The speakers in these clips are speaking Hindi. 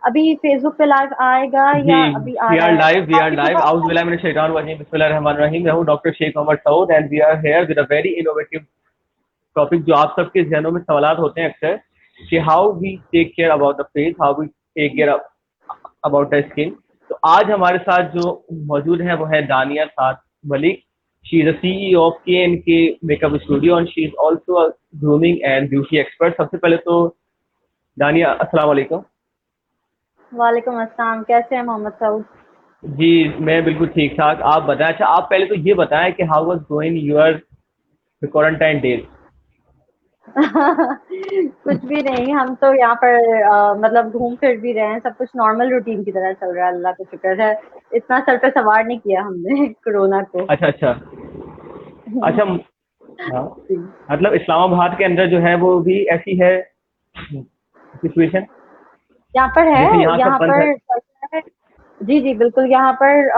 अभी फेसबुक पे लाइव आएगा जी, या अभी आ वी रहा आर है? लाइव, वी आर काफी लाइव। सुबह। आउज़ बिल्लाहि मिनश शैतानिर रजीम, बिस्मिल्लाहिर रहमानिर रहीम। मैं हूँ doctor Sheikh Mohammad Saud and we are here with a very innovative topic जो आप सबके ज़हनों में सवालात होते हैं अक्सर कि how we take care about the face, how we take care about the skin. तो आज हमारे साथ जो मौजूद है वो है Dania Saad Malik. She is a CEO of K makeup studio and she is also a grooming and beauty expert. सबसे पहले तो दानिया, अस्सलाम वालेकुम। वालेकुम अस्सलाम, कैसे हैं मोहम्मद सऊद? जी, मैं बिल्कुल ठीक-ठाक। आप बताएँ, अच्छा आप पहले तो ये बताएँ कि how was going your quarantine days? कुछ भी नहीं, हम तो यहाँ पर मतलब घूम फिर भी रहे हैं, सब कुछ नॉर्मल रूटीन की तरह चल रहा है, अल्लाह का शुक्र है। इतना सर पे सवार नहीं किया हमने कोरोना को। अच्छा, अच्छा। अच्छा, हाँ, जी। मतलब इस्लामाबाद के अंदर जो है वो भी ऐसी है सिचुएशन यहाँ पर जैसे है, यहाँ सब यहाँ बंद है? पर चलता है। जी जी बिल्कुल, यहाँ पर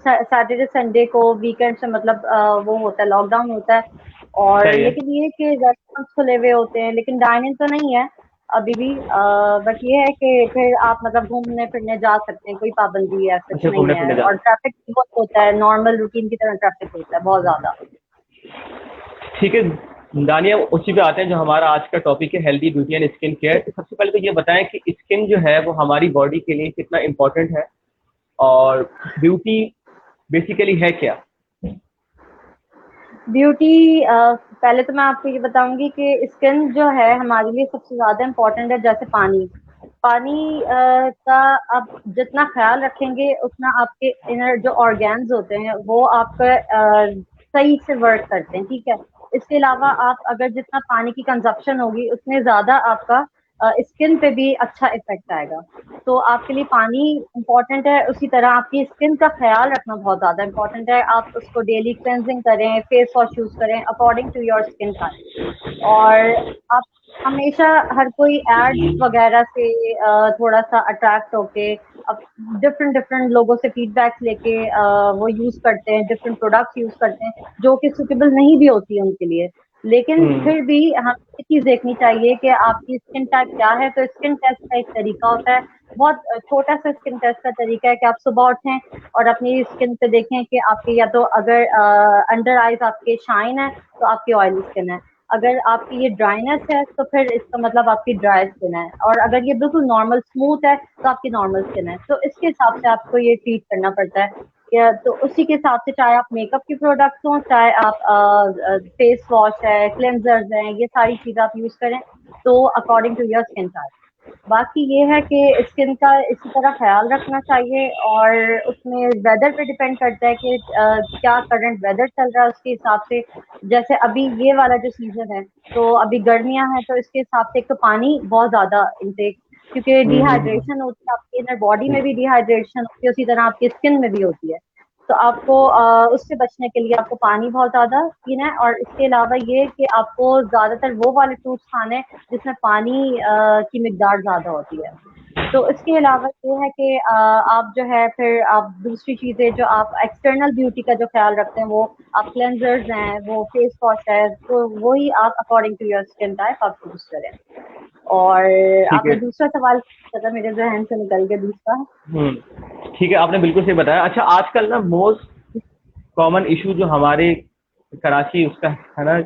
सैटरडे संडे को वीकेंड से मतलब वो होता है, लॉकडाउन होता है। और सही है। लेकिन ये है कि रेस्टोरेंट्स खुले हुए होते हैं, लेकिन डाइनिंग तो नहीं है अभी भी। बट ये है कि फिर आप मतलब घूमने फिरने जा सकते हैं, कोई पाबंदी है कुछ अच्छा, नहीं घूमने है। फिरने जा। और ट्रैफिक बहुत होता है, नॉर्मल रूटीन की तरह ट्रैफिक होता है बहुत ज्यादा। ठीक है, दानिया उसी पे आते हैं जो हमारा आज का टॉपिक है, healthy beauty and skin care. सबसे पहले तो ये बताएं कि स्किन जो है वो हमारी बॉडी के लिए कितना इम्पोर्टेंट है और ब्यूटी बेसिकली है क्या? ब्यूटी पहले तो मैं आपको ये बताऊंगी कि स्किन जो है हमारे लिए सबसे ज्यादा इम्पोर्टेंट है, जैसे पानी। पानी का आप जितना ख्याल रखेंगे उतना आपके इनर जो ऑर्गेन्स होते हैं वो आपका सही से वर्क करते हैं, ठीक है। इसके अलावा आप अगर जितना पानी की कंजप्शन होगी उतने ज्यादा आपका स्किन पे भी अच्छा इफेक्ट आएगा। तो आपके लिए पानी इम्पोर्टेंट है, उसी तरह आपकी स्किन का ख्याल रखना बहुत ज्यादा इम्पोर्टेंट है। आप उसको डेली क्लेंजिंग करें, फेस वॉश यूज करें according to your skin type. और आप हमेशा हर कोई एड्स वगैरह से थोड़ा सा अट्रैक्ट होके अब डिफरेंट डिफरेंट लोगों से फीडबैक्स लेके वो यूज करते हैं, डिफरेंट प्रोडक्ट्स यूज करते हैं जो कि सुटेबल नहीं भी होती है उनके लिए। लेकिन हम्म। फिर भी हमें ये चीज देखनी चाहिए कि आपकी स्किन टाइप क्या है। तो स्किन टेस्ट का एक तरीका होता है, बहुत छोटा सा स्किन टेस्ट का तरीका है कि आप सुबह उठें और अपनी स्किन पे देखें कि आपकी या तो अगर अंडर आईज आपके शाइन है तो आपकी ऑयली स्किन है। अगर आपकी ये ड्राइनेस है तो फिर इसका मतलब आपकी ड्राई स्किन है। और अगर ये बिल्कुल नॉर्मल स्मूथ है तो आपकी नॉर्मल स्किन है। तो इसके हिसाब से आपको ये ट्रीट करना पड़ता है। तो उसी के हिसाब से चाहे आप मेकअप के प्रोडक्ट्स हों, चाहे आप फेस वॉश है, क्लेंजर्स हैं, ये सारी चीजें आप यूज करें तो according to your skin type. बाकी ये है कि स्किन का इसी तरह ख्याल रखना चाहिए। और उसमें वेदर पे डिपेंड करता है कि क्या करंट वेदर चल रहा है उसके हिसाब से। जैसे अभी ये वाला जो सीजन है तो अभी गर्मियां हैं, तो इसके हिसाब से एक तो पानी बहुत ज्यादा इंटेक, क्योंकि हम्म। डिहाइड्रेशन होती है आपकी इनर बॉडी में भी, डिहाइड्रेशन होती है उसी तरह आपकी स्किन में भी होती है। तो आपको उससे बचने के लिए आपको पानी बहुत ज्यादा पीना है। और इसके अलावा ये कि आपको ज्यादातर वो वाले फ्रूट्स खाने हैं जिसमें पानी की मिकदार ज्यादा होती है। तो इसके अलावा ये है कि आप जो है फिर आप दूसरी चीजें जो आप एक्सटर्नल ब्यूटी का जो ख्याल रखते हैं वो आप क्लेंजर्स हैं, वो फेस वॉश है, तो वही आप according to your skin type आप यूज करें। और ठीक आपने है। दूसरा सवाल पूछा था, मेरे जहन से निकल गया दूसरा। ठीक है, आपने बिल्कुल सही बताया। अच्छा, आजकल ना मोस्ट कॉमन इशू जो हमारे कराची उसका है ना,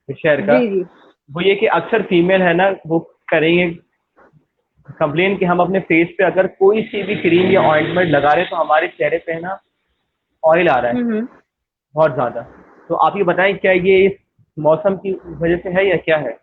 शहर का, जी जी। वो ये कि अक्सर फीमेल है ना वो करेंगे कंप्लेन कि हम अपने फेस पे अगर कोई सी भी क्रीम या ऑइंटमेंट लगा रहे तो हमारे चेहरे पे है ना ऑयल आ रहा है हम्म। बहुत ज़्यादा। तो आप ये बताएं क्या ये इस मौसम की वजह से है या क्या है?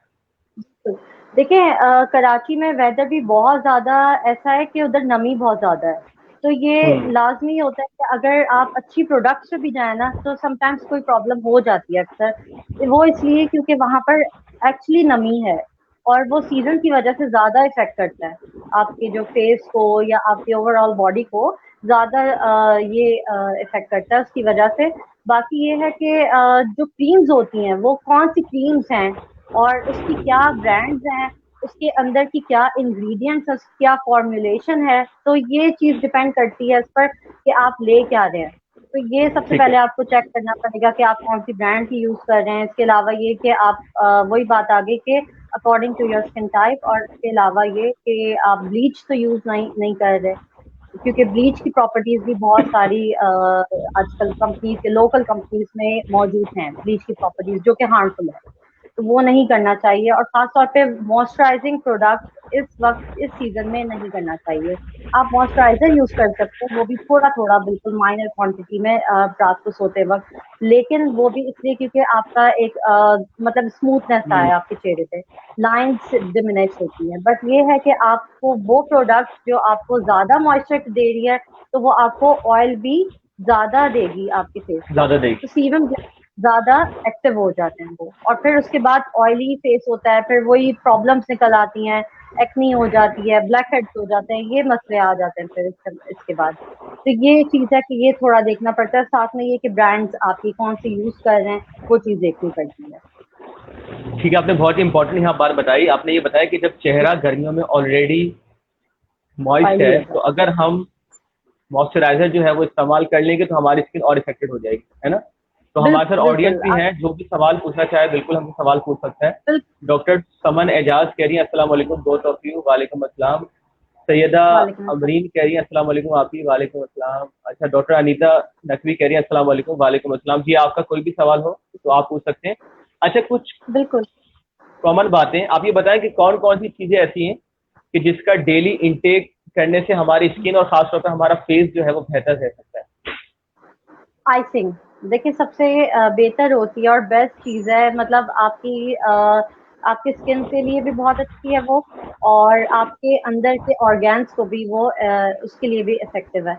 देखिए कराची में वेदर भी बहुत ज्यादा ऐसा है कि उधर नमी बहुत ज्यादा है। तो ये हम्म। लाजमी होता है कि अगर आप अच्छी प्रोडक्ट्स पे भी जाए ना तो समटाइम्स कोई प्रॉब्लम हो जाती है अक्सर। वो इसलिए क्योंकि वहां पर एक्चुअली नमी है और वो सीजन की वजह से ज्यादा इफेक्ट करता है आपके जो फेस को या आपके ओवरऑल बॉडी को ज्यादा ये इफेक्ट करता है उसकी वजह से। बाकी ये है कि जो क्रीम्स होती हैं वो कौन सी क्रीम्स हैं और उसकी क्या ब्रांड्स हैं, उसके अंदर की क्या इंग्रेडिएंट्स है, क्या फॉर्मुलेशन है, तो ये चीज डिपेंड करती है इस पर कि आप ले क्या रहे हैं। तो ये सबसे ठीक है। पहले आपको चेक करना पड़ेगा कि आप कौन सी ब्रांड की यूज कर रहे हैं। इसके अलावा ये कि आप वही बात आ गई कि according to your skin type. और इसके अलावा ये कि आप ब्लीच तो यूज नहीं कर रहे, क्योंकि ब्लीच की प्रॉपर्टीज भी बहुत सारी आजकल कंपनीज के लोकल कंपनीज में मौजूद हैं, ब्लीच की प्रॉपर्टीज जो कि हार्मफुल है, तो वो नहीं करना चाहिए। और खास तौर पे मॉइस्चराइजिंग प्रोडक्ट इस वक्त इस सीजन में नहीं करना चाहिए। आप मॉइस्चराइजर यूज कर सकते हैं, वो भी थोड़ा थोड़ा बिल्कुल माइनर क्वांटिटी में रात को सोते वक्त, लेकिन वो भी इसलिए क्योंकि आपका एक मतलब स्मूथनेस आए आपके चेहरे पे, लाइंस डिमिनिश होती है। बट ये है कि आपको वो प्रोडक्ट जो आपको ज्यादा मॉइस्चर दे रही है, तो वो आपको ऑयल भी ज्यादा देगी आपके फेस पे, ज्यादा देगी। तो सीरम ज्यादा एक्टिव हो जाते हैं वो, और फिर उसके बाद ऑयली फेस होता है, फिर वही प्रॉब्लम्स निकल आती हैं, एक्नी हो जाती है, ब्लैक हेड्स हो जाते हैं, ये मसले आ जाते हैं फिर इसके बाद। तो ये चीज है कि ये थोड़ा देखना पड़ता है, साथ में ये कि ब्रांड्स आपकी कौन सी यूज कर रहे हैं वो चीज देखनी पड़ती है। ठीक है, आपने बहुत ही इंपॉर्टेंट यहाँ बात बताई। आपने ये बताया कि जब चेहरा गर्मियों में ऑलरेडी मॉइस्ट ऑयली है, हो तो जाता अगर हम मॉइस्चराइजर जो है वो इस्तेमाल कर लेंगे तो हमारी स्किन और इफेक्टेड हो जाएगी, है ना? तो है। हमारे साथ ऑडियंस बिल्कुल भी आप हैं, जो भी सवाल पूछना चाहे बिल्कुल हमसे सवाल पूछ सकते हैं। बिल्कुल। डॉक्टर समन एजाज कह रही हैं अस्सलाम वालेकुम बोथ ऑफ यू। वालेकुम अस्सलाम। सैयदा वालेकुम अस्सलाम। अमरीन कह रही हैं अस्सलाम वालेकुम आप ही। वालेकुम अस्सलाम। अच्छा, डॉक्टर अनीता नकवी कह रही हैं अस्सलाम वालेकुम। वालेकुम अस्सलाम जी। आपका कोई भी सवाल हो तो आप पूछ सकते हैं। अच्छा, कुछ बिल्कुल। कॉमन बातें आप ये बताएं कि कौन कौन सी चीजें ऐसी हैं कि जिसका डेली इंटेक करने से हमारी स्किन और खासतौर पर हमारा फेस जो है वो बेहतर रह सकता है? आइसिंग देखिए सबसे बेहतर होती है और बेस्ट चीज है, मतलब आपकी स्किन के लिए भी बहुत अच्छी है वो, और आपके अंदर के ऑर्गेन्स को भी वो उसके लिए भी इफेक्टिव है।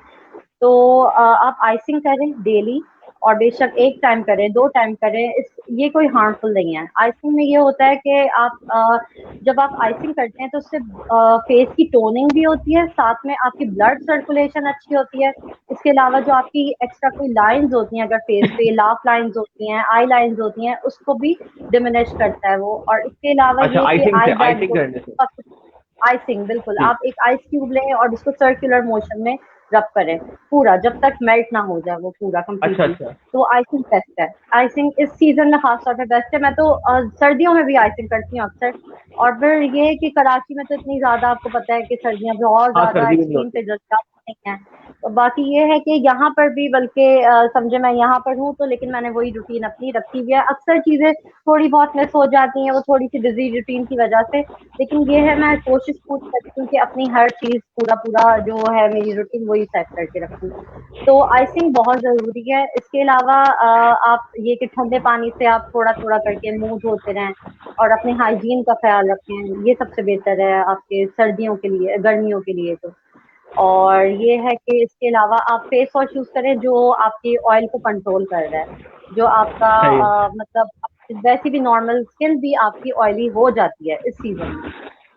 तो आप आइसिंग करें डेली, और बेशक एक टाइम करें, दो टाइम करें, ये कोई हार्मफुल नहीं है। आइसिंग में ये होता है कि आप जब आप आइसिंग करते हैं तो उससे फेस की टोनिंग भी होती है, साथ में आपकी ब्लड सर्कुलेशन अच्छी होती है। इसके अलावा जो आपकी एक्स्ट्रा कोई लाइंस होती हैं अगर फेस पे, लाफ लाइंस होती हैं, आई लाइंस होती हैं, उसको भी डिमिनिश करता है वो। और इसके अलावा अच्छा, ये कि आइसिंग से, आई बैग आइसिंग करने से। आइसिंग बिल्कुल, ठीक। आप एक आइस क्यूब लें और उसको सर्कुलर मोशन में रब करें पूरा, जब तक मेल्ट ना हो जाए वो पूरा अच्छा कंप्लीटली। अच्छा। तो आइसिंग बेस्ट है, आइसिंग इस सीजन में खास तौर पे बेस्ट है। मैं तो सर्दियों में भी आइसिंग करती हूँ अक्सर। और फिर ये है कि कराची में तो इतनी ज्यादा आपको पता है कि सर्दियां बहुत हाँ, ज्यादा सर्दी में नहीं एक्सट्रीम होती। पे जाती नहीं है। तो बाकी ये है कि यहाँ पर भी, बल्कि समझे मैं यहाँ पर हूँ तो, लेकिन मैंने वही रूटीन अपनी रखी हुई है। अक्सर चीजें थोड़ी बहुत मिस हो जाती हैं वो थोड़ी सी बिजी रूटीन की वजह से, लेकिन ये है मैं कोशिश पूरी करती हूँ कि अपनी हर चीज पूरा पूरा जो है मेरी रूटीन वही सेट करके रखूँ। तो आइसिंग बहुत जरूरी है। इसके अलावा आप ये कि ठंडे पानी से आप थोड़ा थोड़ा करके मुंह धोते रहें, और अपने हाइजीन का ख्याल रखें, ये सबसे बेहतर है आपके सर्दियों के लिए, गर्मियों के लिए तो। और ये है कि इसके अलावा आप फेस वॉश यूज करें जो आपके ऑयल को कंट्रोल कर रहा है, जो आपका सही है। मतलब वैसे भी नॉर्मल स्किन भी आपकी ऑयली हो जाती है इस सीजन में।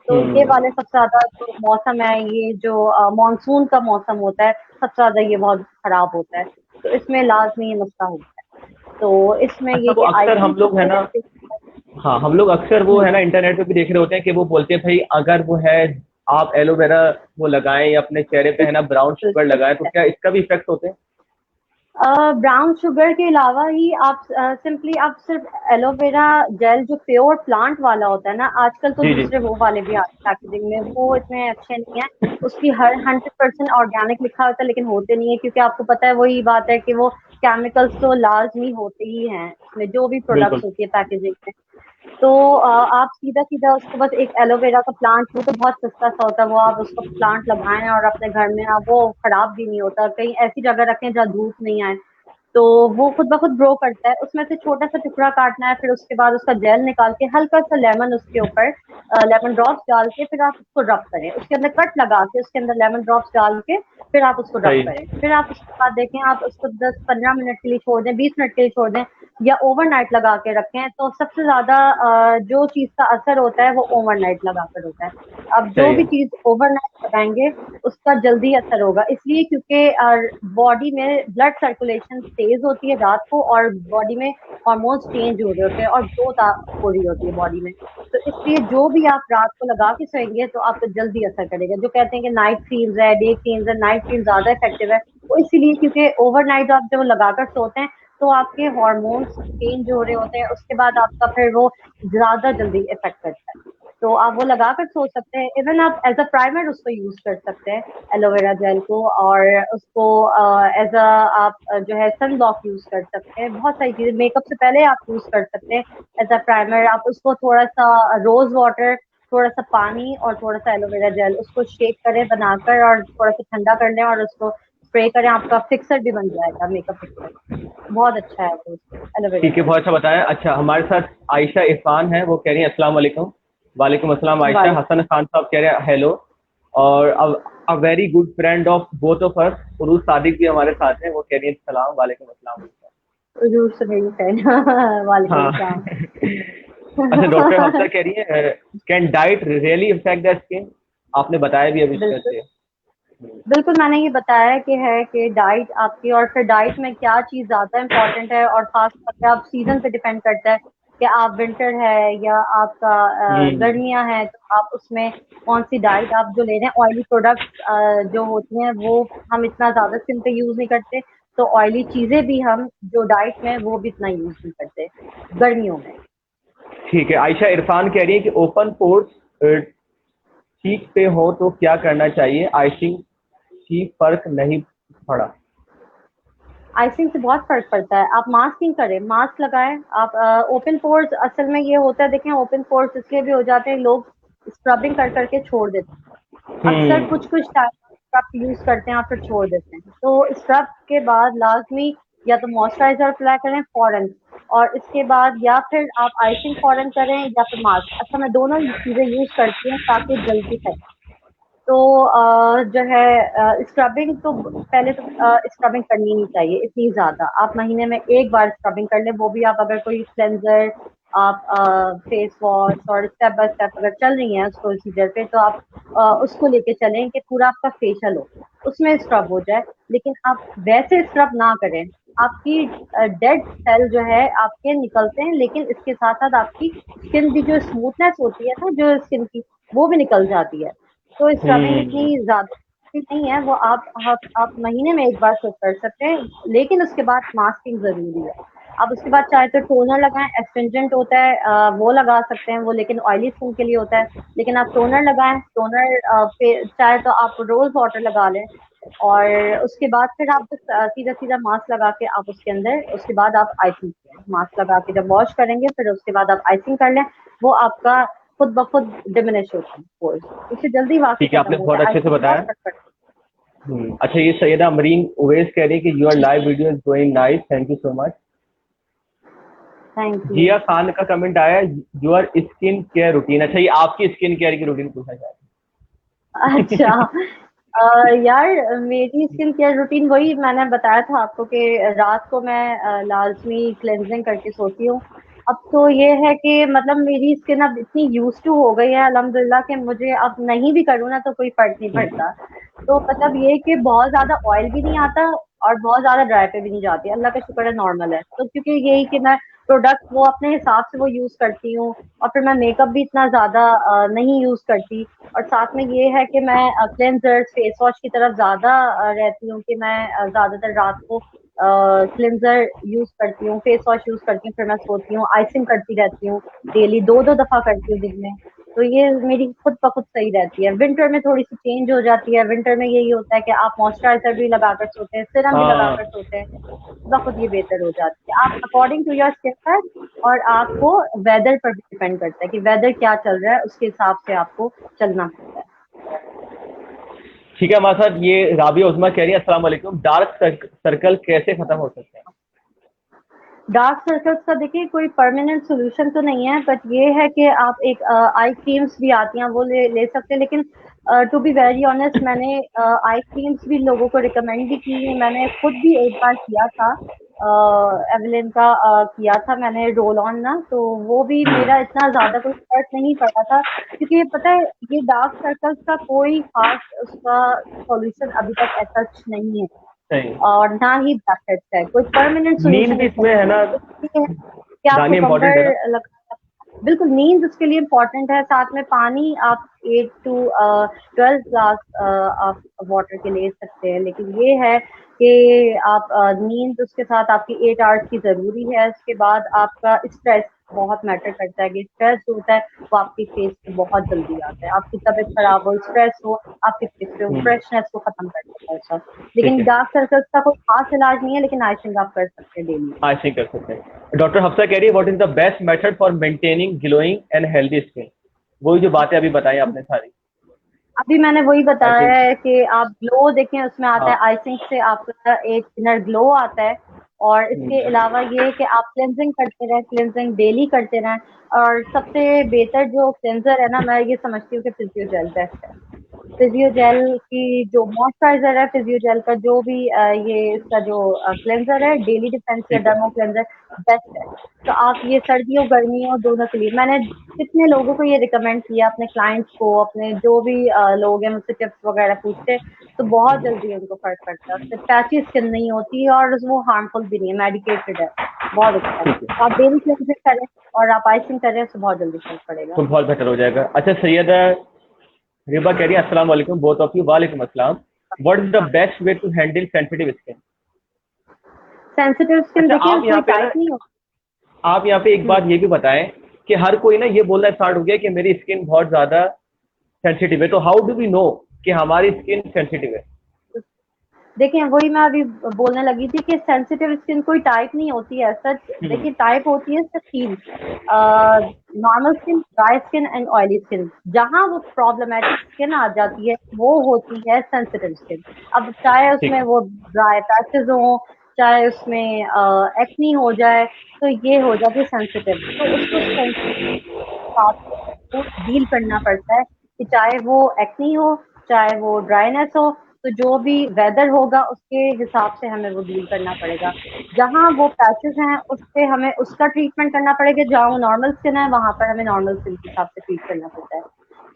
तो ये हम्म। वाले सबसे ज्यादा जो मौसम है, ये जो मानसून का मौसम होता है, सबसे ज्यादा ये बहुत खराब होता है, तो इसमें लाजमी ये मसला होता है। तो इसमें अच्छा, ये वो कि अक्सर हम आइसिंग लोग है करते ना, हैं। हाँ हम लोग अक्सर वो है ना इंटरनेट पे भी देख रहे होते हैं कि वो बोलते हैं भाई अगर वो है आप एलोवेरा वो लगाएं या अपने चेहरे पे है ना ब्राउन शुगर लगाएं, तो क्या इसका भी इफेक्ट होते हैं? ब्राउन शुगर के अलावा ही आप सिंपली आप सिर्फ एलोवेरा जेल जो प्योर प्लांट वाला होता है ना, आजकल तो जी जी। दूसरे वो वाले भी आते हैं पैकेजिंग में, वो इतने अच्छे नहीं है। उसकी हर 100% ऑर्गेनिक लिखा होता है, लेकिन होते नहीं है, क्योंकि आपको पता है वही बात है कि वो केमिकल्स तो लाजमी होते ही हैं इसमें, जो भी बिल्कुल। प्रोडक्ट्स होती है पैकेजिंग में। तो आप सीधा सीधा उसको बस एक एलोवेरा का प्लांट, वो तो बहुत सस्ता सा होता है, वो आप उसका प्लांट लगाएं और अपने घर में, आप वो खराब भी नहीं होता, कहीं ऐसी जगह रखें जहाँ धूप नहीं आए, तो वो खुद ब खुद ग्रो करता है। उसमें से छोटा सा टुकड़ा काटना है, फिर उसके बाद उसका जेल निकाल के हल्का सा लेमन उसके ऊपर, लेमन ड्रॉप्स डाल के फिर आप उसको रब करें, उसके अंदर कट लगा के उसके अंदर लेमन ड्रॉप्स डाल के फिर आप उसको रब सही। करें। फिर आप उसके बाद देखें, आप उसको 10-15 मिनट के लिए छोड़ दें, 20 मिनट के लिए छोड़ दें, या ओवरनाइट लगा के रखें। तो सबसे ज्यादा जो चीज का असर होता है वो ओवरनाइट लगाकर होता है। अब जो सही भी है। चीज ओवरनाइट लगाएंगे उसका जल्दी असर होगा, इसलिए क्योंकि बॉडी में ब्लड सर्कुलेशन तेज होती है रात को, और बॉडी में हार्मोन्स चेंज हो रहे होते हैं और ग्रोथ हो रही होती है बॉडी में। तो इसलिए जो भी आप रात को लगा के सोएंगे तो आपको जल्दी असर करेगा। जो कहते हैं कि नाइट क्रीम्स है, डे क्रीम्स है, नाइट क्रीम ज्यादा इफेक्टिव है, वो इसीलिए क्योंकि ओवरनाइट आप जब लगाकर सोते हैं तो आपके हॉर्मोन्स चेंज हो रहे होते हैं, उसके बाद आपका फिर वो ज्यादा जल्दी इफेक्ट करता है। तो आप वो लगा कर सो सकते हैं। इवन आप एज अ प्राइमर उसको यूज कर सकते हैं, एलोवेरा जेल को, और उसको एज अ आप जो है सन ब्लॉक यूज कर सकते हैं। बहुत सारी चीजें मेकअप से पहले आप यूज कर सकते हैं एज अ प्राइमर। आप उसको थोड़ा सा रोज वाटर, थोड़ा सा पानी और थोड़ा सा एलोवेरा जेल, उसको शेक करें बनाकर और थोड़ा सा ठंडा कर लें और उसको स्प्रे करें, आपका फिक्सर भी बन जाएगा, मेकअप फिक्सर। बहुत अच्छा है वो एलोवेरा ठीक है, जेल। बहुत अच्छा बताया। अच्छा, हमारे साथ आयशा इरफान है, वो कह रही है अस्सलाम वालेकुम। वालेकुम अस्सलाम आयशा। वाले हसन खान साहब कह रहे हैं हेलो। और a very good friend of both of us, Urooj Sadiq भी हमारे साथ हैं, वो कह रही है सलाम, वालेकुम अस्सलाम। जरूर से मेरी फ्रेंड। वालेकुम हाँ। सलाम। अच्छा, डॉक्टर हफ्सा कह रही है can diet really effect the skin? आपने बताया भी अभी इसमें बिल्कुल से। बिल्कुल, मैंने ये बताया कि है कि डाइट आपकी, और फिर डाइट में क्या चीज़ ज़्यादा इम्पोर्टेंट है, और खास करके आप सीजन पे डिपेंड करता है कि आप विंटर है या आपका हम्म। गर्मियाँ हैं, तो आप उसमें कौन सी डाइट आप जो ले रहे हैं। ऑयली प्रोडक्ट्स जो होती हैं वो हम इतना ज़्यादा स्किन पे यूज़ नहीं करते, तो ऑयली चीज़ें भी हम जो डाइट में वो भी इतना यूज़ नहीं करते गर्मियों में। ठीक है, आयशा इरफान कह रही है कि ओपन पोर्स ठीक पे हो तो क्या करना चाहिए? आइसिंग की फर्क नहीं पड़ा। आइसिंग से बहुत फर्क पड़ता है। आप मास्किंग करें, मास्क लगाएं। आप ओपन पोर्स, असल में ये होता है, देखें ओपन पोर्स इसलिए भी हो जाते हैं, लोग स्क्रबिंग कर करके छोड़ देते हैं। अक्सर हम्म। कुछ कुछ टाइम स्क्रब यूज करते हैं और फिर छोड़ देते हैं, तो स्क्रब के बाद लाजमी या तो मॉइस्चराइजर अप्लाई करें फौरन, और इसके बाद या फिर आप आइसिंग फौरन करें या फिर मास्क। अच्छा, मैं दोनों चीजें यूज करती हूँ ताकि जल्दी तक। तो जो है स्क्रबिंग तो पहले तो स्क्रबिंग करनी नहीं चाहिए इतनी ज्यादा। आप महीने में एक बार स्क्रबिंग कर लें, वो भी आप अगर कोई क्लेंजर, आप फेस वॉश और स्टेप बाय स्टेप अगर चल रही हैं उस प्रोसीजर पे, तो आप उसको लेके चलें कि पूरा आपका फेशियल हो, उसमें स्क्रब हो जाए। लेकिन आप वैसे स्क्रब ना करें। आपकी डेड सेल जो है आपके निकलते हैं, लेकिन इसके साथ साथ आपकी स्किन की जो स्मूथनेस होती है ना, जो स्किन की, वो भी निकल जाती है। तो स्क्रबिंग इतनी हम्म। ज्यादा नहीं है, वो आप महीने में एक बार खुद कर सकते हैं, लेकिन उसके बाद मास्किंग जरूरी है। आप उसके बाद चाहे तो टोनर लगाएं, एस्ट्रिंजेंट होता है वो लगा सकते हैं वो, लेकिन ऑयली स्किन के लिए होता है। लेकिन आप टोनर लगाएं, टोनर चाहे तो आप रोज वाटर लगा लें, और उसके बाद फिर आप बस सीधा सीधा मास्क लगा के आप उसके अंदर, उसके बाद आप आइसिंग करें। मास्क लगा के जब वॉश करेंगे फिर उसके बाद आप आइसिंग कर लें, वो आपका खुद ब खुद डिमिनिश होता है कोर्स, उससे जल्दी वाकई ठीक है, खत्म आपने होता बहुत है। अच्छे से आइसिंग बहुत बताया। फर्क पड़ता अच्छा, ये सैयदा अमरीन उवैस कह रही है कि your live video is going nice, thank you so much. है। Thank you. जिया खान का कमेंट आया, योर स्किन केयर रूटीन। अच्छा, ये आपकी स्किन केयर की रूटीन पूछना चाहते अच्छा, हैं। यार मेरी स्किन केयर रूटीन वही मैंने बताया था आपको कि रात को मैं लाजमी क्लेंजिंग करके सोती हूँ। अब तो ये है कि मतलब मेरी स्किन अब इतनी यूज टू हो गई है अल्हम्दुलिल्लाह, कि मुझे अब नहीं भी करूँ ना तो कोई फर्क नहीं पड़ता। तो मतलब ये कि बहुत ज्यादा ऑयल भी नहीं आता और बहुत ज्यादा ड्राई पे भी नहीं जाती, अल्लाह का शुक्र है नॉर्मल है। तो क्योंकि यही कि मैं प्रोडक्ट वो अपने हिसाब से वो यूज करती हूँ, और फिर मैं मेकअप भी इतना ज्यादा नहीं यूज करती। और साथ में ये है कि मैं क्लेंजर्स फेस वॉश की तरफ ज्यादा रहती हूँ, कि मैं ज्यादातर रात को क्लेंजर यूज करती हूँ, फेस वॉश यूज करती हूँ, फिर मैं सोती हूँ, आइसिंग करती रहती हूँ, डेली दो दो दफा करती हूँ दिन में। तो ये मेरी खुद ब खुद सही रहती है। विंटर में थोड़ी सी चेंज हो जाती है, विंटर में यही होता है कि आप मॉइस्चराइजर भी लगाकर सोते हैं, सिरम भी लगाकर हाँ। सोते हैं, खुद ब खुद ये बेहतर हो जाती है। आप according to your skin type, और आपको वेदर पर भी डिपेंड करता है कि वेदर क्या चल रहा है, उसके हिसाब से आपको चलना पड़ता है। ठीक है, हमारे साथ ये राबिया उजमा कह रही है अस्सलाम वालेकुम, डार्क सर्कल कैसे खत्म हो सकते हैं? डार्क सर्कल्स का देखिए कोई परमानेंट सोल्यूशन तो नहीं है, बट ये है कि आप एक आई क्रीम्स भी आती हैं वो ले सकते हैं। लेकिन टू बी वेरी ऑनेस्ट, मैंने आई क्रीम्स भी लोगों को रिकमेंड भी की है, मैंने खुद भी एक बार किया था। एवलिन का किया था मैंने रोल ऑन ना, तो वो भी मेरा इतना ज्यादा कोई फर्क नहीं पड़ा था, क्योंकि ये पता है ये डार्क सर्कल्स का कोई खास उसका सॉल्यूशन अभी तक ऐसा नहीं है, सही। और ना ही ब्लैकहेड्स है, कोई परमानेंट नींद सोल्यूशन भी इसका इसमें है नहीं है। ना, तो ये है कि आप दानी इम्पोर्टेंट है ना। कुकम्बर लगा, बिल्कुल नींद उसके लिए इम्पोर्टेंट है, साथ में पानी आप 8 to 12 ग्लास आप वाटर के ले सकते हैं, लेकिन ये है कि आप नींद उसके साथ आपकी 8 आवर्स की ज़रूरी है। उसके बाद आपका स्ट्रेस बहुत मैटर करता है कि स्ट्रेस जो होता है वो आपकी फेस पे बहुत जल्दी आता है, आपकी तबीयत खराब हो, स्ट्रेस हो, आपके फेस पे हम्म, फ्रेशनेस को खत्म कर देता है सब। ठीक लेकिन है, डार्क सर्कल्स का कोई खास इलाज नहीं है, लेकिन आई थिंक आप कर सकते हैं डेली। ऐसे ही कर सकते हैं। डॉक्टर हफ्सा कह रही है what is the best method for maintaining glowing and healthy skin? वही जो बातें अभी बताई आपने सारी। अभी मैंने वही आई बताया थिंक, है कि आप ग्लो देखें, उसमें आता हाँ। है आइसिंग से आपका एक इनर ग्लो आता है। और इसके हम्म, अलावा ये है कि आप क्लेंजिंग करते रहें, क्लेंजिंग डेली करते रहें। और सबसे बेहतर जो क्लेंजर है ना, मैं ये समझती हूँ कि फिजियो जेल बेस्ट है। फिजियो जेल की जो मॉइस्चराइजर है, फिजियो जेल का जो भी ये इसका जो क्लेंजर है, डेली डिफेंस या ठीक है। डर्मो क्लेंजर बेस्ट है। तो आप ये सर्दियों गर्मियों दोनों के लिए, मैंने कितने लोगों को ये रिकमेंड किया, अपने क्लाइंट्स को, अपने जो भी लोग हैं मुझसे टिप्स वगैरह पूछते, तो बहुत जल्दी उनको फर्क पड़ता है, उससे पैची स्किन नहीं होती और वो हार्मफुल भी नहीं है, मेडिकेटेड है, बहुत अच्छा है। ठीक तो है, आप डेली क्लेंजिंग करें और आप आइसिंग करें, उससे बहुत जल्दी फर्क पड़ेगा। तो बहुत बेटर हो जाएगा। अच्छा, सैयदा रिबा कह रही है अस्सलाम वालेकुम बोथ ऑफ यू। वालेकुम अस्सलाम। What is the best way to handle sensitive skin? Sensitive skin अच्छा, देखिए आप यहाँ कोई पे ना, टाइप नहीं होती। आप यहाँ पे एक बात ये भी बताएं कि हर कोई ना ये बोलना स्टार्ट हो गया कि मेरी स्किन बहुत ज्यादा सेंसिटिव है, तो हाउ डू वी नो कि हमारी स्किन सेंसिटिव है? देखिए वही मैं अभी बोलने लगी थी कि सेंसिटिव स्किन कोई टाइप नहीं होती है सच। हम्म, देखिए टाइप होती है सिर्फ तीन, normal skin, dry skin and oily skin. जहां वो प्रॉब्लमेटिक स्किन आ जाती है वो होती है सेंसिटिव स्किन। अब चाहे ठीक उसमें है, वो ड्राई पैचेस हो, चाहे उसमें एक्नी हो जाए, तो ये हो जाती है सेंसिटिव। तो उसको साथ डील करना पड़ता है कि चाहे वो एक्नी हो, चाहे वो ड्राइनेस हो, तो जो भी वेदर होगा उसके हिसाब से हमें वो डील करना पड़ेगा। जहाँ वो पैचेस हैं उस पे हमें उसका ट्रीटमेंट करना पड़ेगा, जहाँ वो नॉर्मल स्किन है वहां पर हमें नॉर्मल स्किन के हिसाब से ट्रीट करना पड़ता है।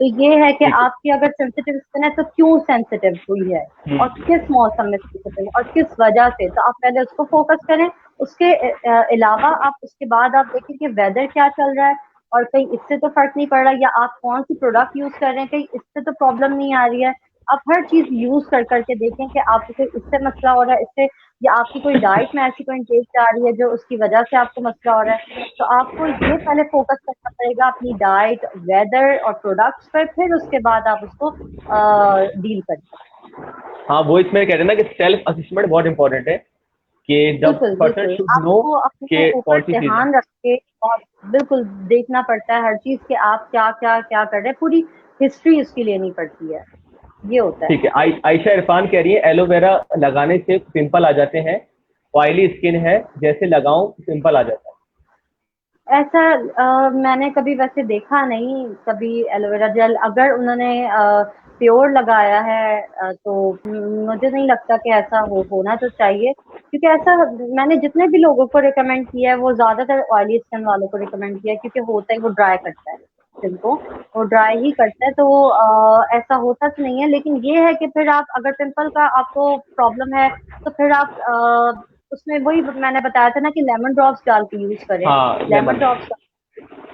तो ये है कि ठीक है। आपकी अगर सेंसिटिव स्किन है तो क्यों सेंसिटिव हुई है, और हम्म, किस मौसम में सेंसिटिव है और किस वजह से, तो आप पहले उसको फोकस करें। उसके अलावा आप उसके बाद आप देखें कि वेदर क्या चल रहा है, और कहीं इससे तो फर्क नहीं पड़ रहा, या आप कौन सी प्रोडक्ट यूज कर रहे हैं, कहीं इससे तो प्रॉब्लम नहीं आ रही है। आप हर चीज यूज कर करके देखें कि आपको कोई इससे मसला हो रहा है, इससे, या आपकी कोई डाइट में ऐसी कोई टेस्ट आ रही है जो उसकी वजह से आपको मसला हो रहा है। तो आपको ये पहले फोकस करना पड़ेगा अपनी डाइट, वेदर और प्रोडक्ट्स पर, फिर उसके बाद आप उसको डील करें। हाँ, वो इसमें कहते हैं ना कि सेल्फ असेसमेंट बहुत इंपॉर्टेंट है, कि द बिल्कुल पर्सन बिल्कुल, शुड नो आपको अपने कि ऊपर कौन सी चीज है। ध्यान रख के और बिल्कुल देखना पड़ता है हर चीज कि आप क्या क्या क्या कर रहे हैं, पूरी हिस्ट्री उसकी लेनी पड़ती है, ये होता है। ठीक है। आयशा इरफान कह रही है एलोवेरा लगाने से पिंपल आ जाते हैं, ऑयली स्किन है जैसे लगाऊं पिंपल आ जाता ऐसा मैंने कभी वैसे देखा नहीं, कभी एलोवेरा जेल अगर उन्होंने प्योर लगाया है तो मुझे नहीं लगता कि ऐसा होना तो चाहिए, क्योंकि ऐसा मैंने जितने भी लोगों को रिकमेंड किया है वो ज्यादातर ऑयली स्किन वालों को रिकमेंड किया है, क्योंकि होता है वो ड्राई करता है स्किन को, वो ड्राई ही करता है। तो ऐसा होता तो नहीं है, लेकिन ये है कि फिर आप अगर पिंपल का आपको प्रॉब्लम है तो फिर आप उसमें वही मैंने बताया था ना कि लेमन ड्रॉप्स डाल के यूज है। करें। हाँ, lemon lemon. Drops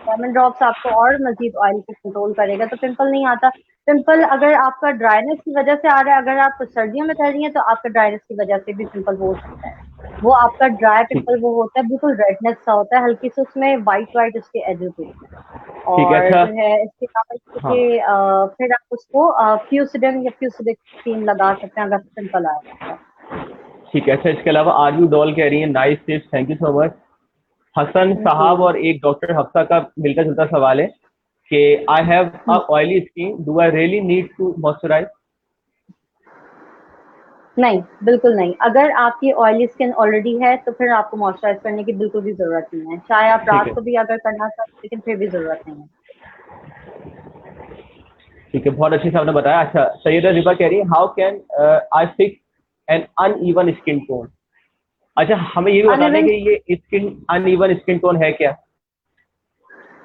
lemon drops आपको और मजीद ऑयल को कंट्रोल करेगा, तो पिंपल नहीं आता। पिंपल अगर आपका ड्राइनेस की वजह से आ रहा है, अगर आप सर्दियों में कर रही हैं तो आपका ड्राइनेस की वजह से भी पिंपल हो सकता है। वो आपका ड्राई ठीक पिंपल वो होता है, बिल्कुल रेडनेस सा होता है, हल्की से उसमें व्हाइट व्हाइट उसके एजेस होते हैं। ठीक है। और अच्छा। जो है इसके अलावा हाँ, इसके फिर आप उसको फ्यूसिडन या फ्यूसिडिक क्रीम लगा सकते हैं अगर पिंपल आया है। ठीक है। अच्छा, इसके अलावा आरयू डॉल कह रही है nice tips, thank you so much. Hasan ji. साहब और एक डॉक्टर हफ्सा का मिलता जुलता सवाल है कि I have a oily skin, do I really need to moisturize? नहीं, बिल्कुल नहीं। अगर आपकी ऑयली स्किन ऑलरेडी है तो फिर आपको मॉइस्चराइज़ करने की बिल्कुल भी ज़रूरत नहीं है। चाहे आप ठीक रात है, को भी अगर करना चाहें, लेकिन फिर भी ज़रूरत नहीं है। ठीक है, बहुत अच्छे से आपने बताया। अच्छा, सैयदा रिबा कह रही है how can I fix N uneven skin tone? अच्छा, हमें ये भी बताना है अनइवन कि ये स्किन अनइवन स्किन टोन है क्या?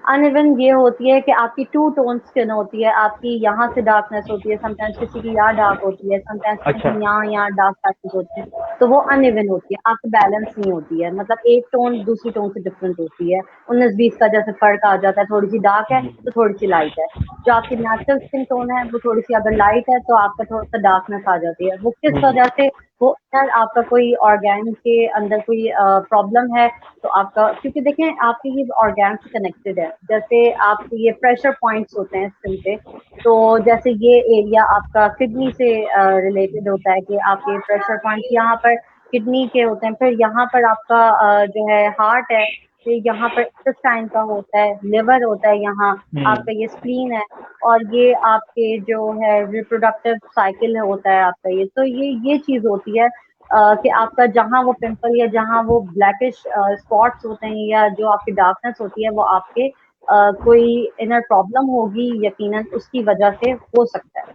अनइवन ये होती है कि आपकी टू टोन स्किन होती है, आपकी यहाँ से डार्कनेस होती है, समटाइम्स किसी की यहाँ डार्क होती है, समटाइम्स किसी अच्छा। की यहाँ डार्क पैचेस होते हैं, तो वो अनइवन होती है, आपकी बैलेंस नहीं होती है, मतलब एक टोन दूसरी टोन से डिफरेंट होती है, 19-20 का जैसे फर्क आ जाता है, थोड़ी सी डार्क है तो थोड़ी सी लाइट है। जो आपकी नेचुरल स्किन टोन है वो थोड़ी सी अगर लाइट है तो आपका थोड़ा सा डार्कनेस आ जाती है, वो किस हम्म। वजह से, वो अगर आपका कोई ऑर्गेन के अंदर कोई प्रॉब्लम है तो आपका, क्योंकि देखें आपके ये ऑर्गेन से कनेक्टेड है, जैसे आपके ये प्रेशर पॉइंट्स होते हैं स्किन पे, तो जैसे ये एरिया आपका किडनी से रिलेटेड होता है कि आपके प्रेशर पॉइंट्स यहाँ पर किडनी के होते हैं, फिर यहाँ पर आपका जो है हार्ट है, फिर यहाँ पर इंटेस्टाइन का होता है, लिवर होता है, यहाँ हम्म। आपका ये स्प्लीन है, और ये आपके जो है रिप्रोडक्टिव साइकिल होता है आपका, ये तो ये चीज होती है कि आपका जहाँ वो पिंपल या जहाँ वो ब्लैकिश स्पॉट्स होते हैं या जो आपकी डार्कनेस होती है वो आपके कोई इनर प्रॉब्लम होगी, यकीनन उसकी वजह से हो सकता है।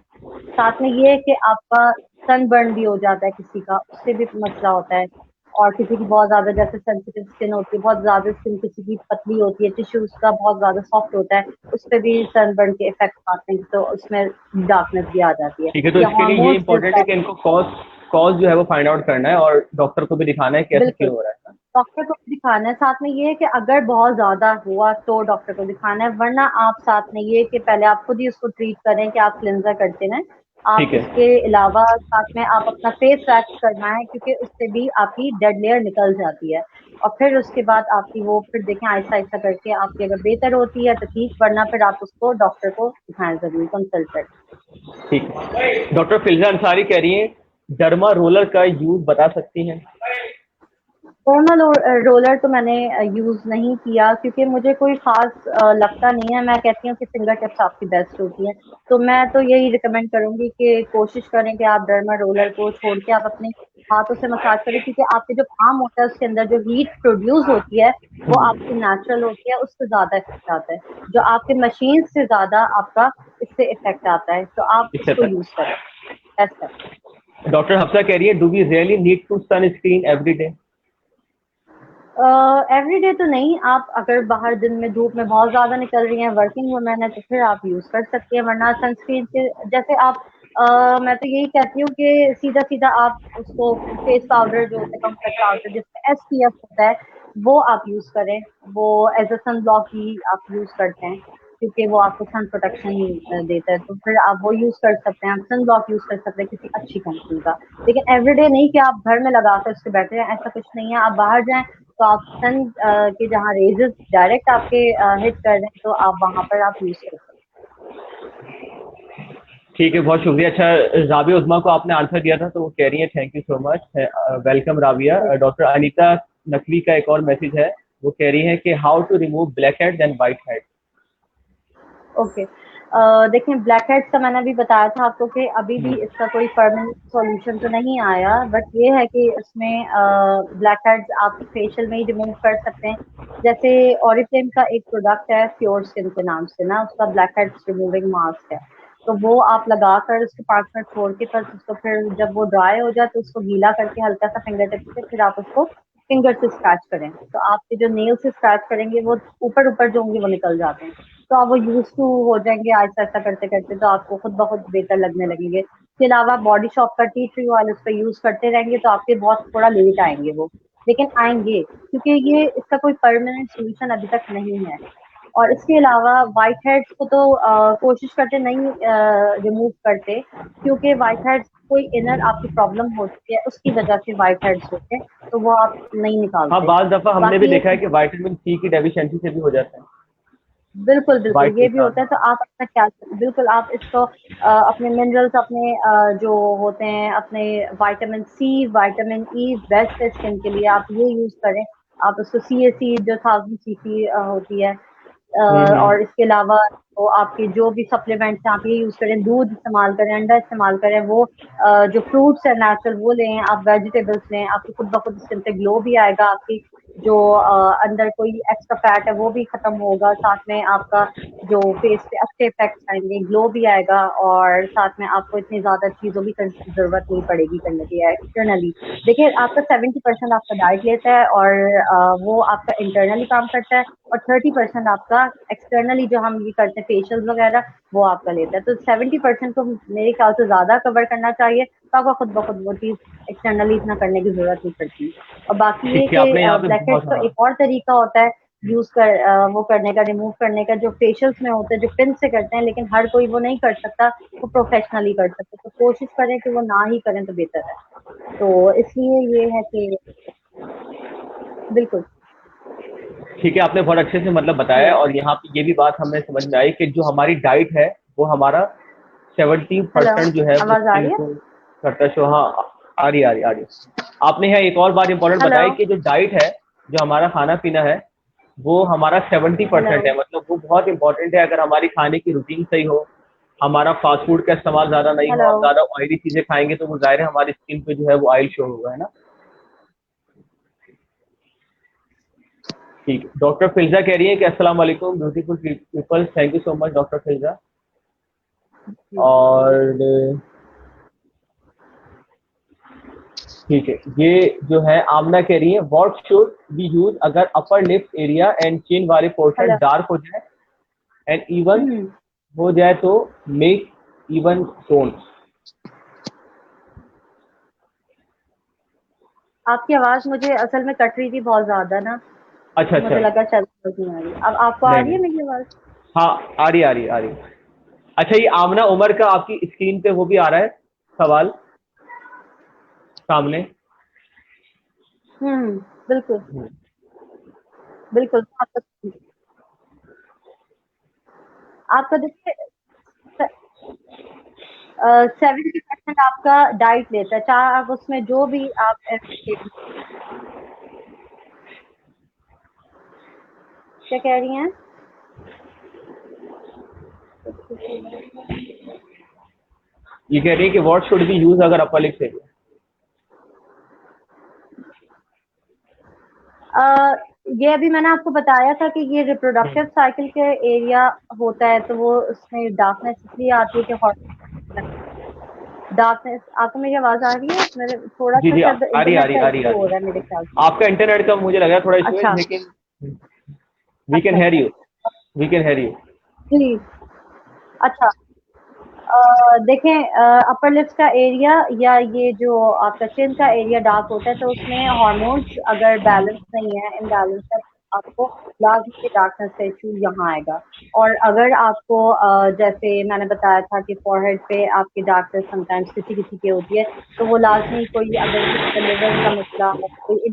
साथ में ये है कि आपका सनबर्न भी हो जाता है किसी का, उससे भी मसला होता है, और किसी की बहुत ज्यादा जैसे सेंसिटिव स्किन होती है, बहुत ज्यादा स्किन किसी की पतली होती है, टिश्यू उसका बहुत ज्यादा सॉफ्ट होता है, उस पर भी सनबर्न के इफेक्ट आते हैं, तो उसमें डार्कनेस भी आ जाती है। ठीक है, तो या इसके लिए ये हार्मोन्स जिस इम्पोर्टेंट है कि इनको कॉज कॉज जो है वो फाइंड आउट करना है और डॉक्टर को भी दिखाना है कि ऐसा बिल्कुल क्यों हो रहा है। डॉक्टर को भी दिखाना है, साथ में ये है कि अगर बहुत ज्यादा हुआ तो डॉक्टर को दिखाना है, वरना आप साथ में ये कि पहले आप खुद ही उसको ट्रीट करें कि आप क्लिनजर करते रहें। आप ठीक है। इसके अलावा साथ में आप अपना फेस वैक्स करना है, क्योंकि उससे भी आपकी डेड लेयर निकल जाती है, और फिर उसके बाद आपकी वो फिर देखें आहिस्ता आहिस्ता करके आपकी अगर बेहतर होती है तो ठीक, वरना फिर आप उसको डॉक्टर को दिखाएं जरूर, कंसल्ट करें। ठीक है, डॉक्टर फिल्जा अंसारी कह रही हैं डर्मा रोलर का यूज बता सकती हैं। फॉर्मल रोलर तो मैंने यूज नहीं किया, क्योंकि मुझे कोई खास लगता नहीं है, मैं कहती हूँ कि फिंगर टिप्स आपकी बेस्ट होती है, तो मैं तो यही रिकमेंड करूंगी कि कोशिश करें कि आप डर्मा रोलर को छोड़ के आप अपने हाथों से मसाज करें, क्योंकि आपके जो पाम होता है उसके अंदर जो हीट प्रोड्यूस होती है वो आपकी नेचुरल होती है, उससे ज्यादा इफेक्ट आता है, जो आपके मशीन से ज्यादा आपका इससे इफेक्ट आता है, तो आप इससे इसको तक यूज करें, बेस्ट है। डॉक्टर हफ्सा कह रही है do we really need to sunscreen every day. Every day तो नहीं, आप अगर बाहर दिन में धूप में बहुत ज्यादा निकल रही हैं, वर्किंग वुमेन है, तो फिर आप यूज कर सकती हैं, वरना सनस्क्रीन के जैसे आप मैं तो यही कहती हूँ कि सीधा सीधा आप उसको फेस पाउडर जो होता है, कम्फर्ट पाउडर जिसमें एसपीएफ होता है, वो आप यूज करें, वो एज अ सन ब्लॉक ही आप यूज करते हैं, क्योंकि वो आपको सन प्रोटेक्शन देता है, तो फिर आप वो यूज कर सकते हैं, आप सन ब्लॉक यूज कर सकते हैं किसी अच्छी कंपनी का, लेकिन एवरीडे नहीं कि आप घर में लगा कर उसके बैठे हैं, ऐसा कुछ नहीं है, आप बाहर जाएं तो आप सन के जहाँ रेजेस डायरेक्ट आपके हिट कर रहे हैं तो आप वहां पर आप यूज कर सकते ठीक है, बहुत शुक्रिया। अच्छा, राबिया उज़्मा को आपने आंसर दिया था तो वो कह रही है thank you so much, welcome Rabia. हैं। डॉक्टर अनीता नकवी का एक और मैसेज है, वो कह रही है कि how to remove blackheads and whiteheads. Okay, देखें ब्लैक हेड्स का मैंने अभी बताया था आपको कि अभी भी इसका कोई परमानेंट सॉल्यूशन तो नहीं आया, बट ये है कि इसमें ब्लैक हेड्स आप फेशियल में ही रिमूव कर सकते हैं, जैसे ऑरिफ्लेम का एक प्रोडक्ट है प्योर स्किन के नाम से ना, उसका ब्लैक हेड्स रिमूविंग मास्क है, तो वो आप लगा कर उसको 5 मिनट छोड़ के फिर उसको, फिर जब वो ड्राई हो जाए तो उसको गीला करके हल्का सा फिंगर टिप से फिर आप उसको फिंगर से स्क्रैच करें, तो आपके जो नेल से स्क्रैच करेंगे वो ऊपर ऊपर जो होंगे वो निकल जाते हैं, तो आप वो यूज टू हो जाएंगे आहिस्ता आहिस्ता करते करते, तो आपको खुद ब खुद बेहतर लगने लगेंगे। इसके अलावा बॉडी शॉप का टी ट्री ऑयल उस पर यूज करते रहेंगे तो आपके बहुत थोड़ा लेट आएंगे वो, लेकिन आएंगे, क्योंकि ये इसका कोई परमानेंट सोल्यूशन अभी तक नहीं है। और इसके अलावा व्हाइट हेड्स को तो कोशिश करते नहीं रिमूव करते, क्योंकि व्हाइट हेड्स कोई इनर आपकी प्रॉब्लम होती है उसकी वजह से व्हाइट हेड्स होते हैं, तो वो आप नहीं हाँ, निकालते। बाज़ दफ़ा हमने भी बाकी ये देखा है कि विटामिन सी की डेफिशिएंसी से भी हो जाता है बिल्कुल बिल्कुल वाइट ये भी निशान। होता है, तो आप अपना ख्याल बिल्कुल आप इसको अपने मिनरल्स अपने जो होते हैं अपने vitamin C vitamin E best है स्किन के लिए, आप ये यूज करें, आप उसको CAC जो 1000 cc होती है, हम्म। और इसके अलावा तो आपके जो भी सप्लीमेंट्स हैं आप ये यूज करें, दूध इस्तेमाल करें, अंडा इस्तेमाल करें, वो जो फ्रूट्स है नेचुरल वो लें, आप वेजिटेबल्स लें, आपकी खुद ब खुद स्किन पे ग्लो भी आएगा, आपकी जो अंदर कोई एक्स्ट्रा फैट है वो भी खत्म होगा, साथ में आपका जो फेस पे अच्छे इफेक्ट्स आएंगे, ग्लो भी आएगा, और साथ में आपको इतनी ज्यादा चीजों की जरूरत नहीं पड़ेगी करने की एक्सटर्नली। देखिए आपका 70% आपका डाइट लेता है और वो आपका इंटरनली काम करता है, और 30% आपका एक्सटर्नली जो हम ये करते हैं फेशियल वगैरह वो आपका लेता है। तो 70% को मेरे ख्याल से ज्यादा कवर करना चाहिए, तो आपका खुद ब खुद वो चीज एक्सटर्नली इतना करने की जरूरत नहीं पड़ती। और बाकी ये ठीक है, कि आपने यहाँ पे ब्लैक हेड्स बहुत, का हाँ। एक और तरीका होता है यूज कर वो करने का, रिमूव करने का, जो फेशियल्स में होता है, जो पिन से करते हैं, लेकिन हर कोई वो नहीं कर सकता, वो प्रोफेशनली कर सकते, तो कोशिश करें कि वो ना ही करें तो बेहतर है। तो इसलिए ये है कि बिल्कुल ठीक है, आपने बहुत अच्छे से मतलब बताया है, हेलो और यहाँ पे ये भी बात हमें समझ में आई कि जो हमारी डाइट है वो हमारा हेलो 70% जो है वो आवाज आ स्किन रही है? को करता है। सो हाँ, आ रही, आ रही, आ रही। आपने यहाँ एक और बात इंपॉर्टेंट हेलो बताई कि जो डाइट है, जो हमारा खाना पीना है, वो हमारा सेवेंटी हेलो परसेंट है, मतलब वो बहुत इंपॉर्टेंट है। अगर हमारी खाने की रूटीन सही हो, हमारा फास्ट फूड का इस्तेमाल ज्यादा नहीं हो, हेलो हम ज्यादा ऑयली चीजें खाएंगे, तो वो जाहिर है हमारी स्किन पे जो है वो ऑयल शो होगा, है ना। ठीक है, डॉक्टर फिल्जा कह रही है कि अस्सलाम वालेकुम beautiful people, thank you so much doctor Filza. Ji और ठीक है, ये जो है आमना कह रही है, व्हाट शुड बी यूज अगर upper lips area and chin वाले पोर्शन हेलो डार्क हो जाए एंड इवन हो जाए तो मेक इवन टोन। आपकी आवाज मुझे असल में कट रही थी बहुत ज्यादा ना, अच्छा तो अच्छा। मुझे लगा शायद समझ नहीं आ रही। अब आपको आ नहीं रही है नहीं, मेरी आवाज? हाँ, आ रही, आ रही, आ रही। अच्छा, ये आमना उमर का आपकी स्क्रीन पे वो भी आ रहा है सवाल सामने। बिल्कुल बिल्कुल। आपका देखिए 70% आपका डाइट लेता है, चाहे आप उसमें जो भी आप क्या कह रही हैं? ये कह रही है कि व्हाट शुड बी यूज अगर अपर लिप्स एरिया। ये अभी मैंने आपको बताया था कि ये रिप्रोडक्टिव साइकिल के एरिया होता है, तो वो उसमें डार्कनेस इसलिए आती है कि डार्कनेस। आपको मेरी आवाज आ रही है? मेरे थोड़ा जी सा जी, शायद आ रही, आ इंटरनेट रही, का आ रही, आ इशू हो रही। रहा है मेरे ख्याल से। आपका इंटरनेट का मुझे लग रहा है थोड़ा इशू है, अच्छा लेकिन वी कैन अच्छा हेयर अच्छा you, we can hear you. जी अच्छा। देखें, अपर लिप्स का एरिया या ये जो आपका चिन का एरिया डार्क होता है, तो उसमें हॉर्मोन्स अगर बैलेंस नहीं है, इम्बैलेंस है, तो आपको लाजमी डार्कनेस का इशू यहाँ आएगा। और अगर आपको जैसे मैंने बताया था कि फोरहेड पे आपकी डार्कनेस समटाइम्स किसी किसी की होती है, तो वो लाजमी कोई अगर किसी का लिवर का मसला है, कोई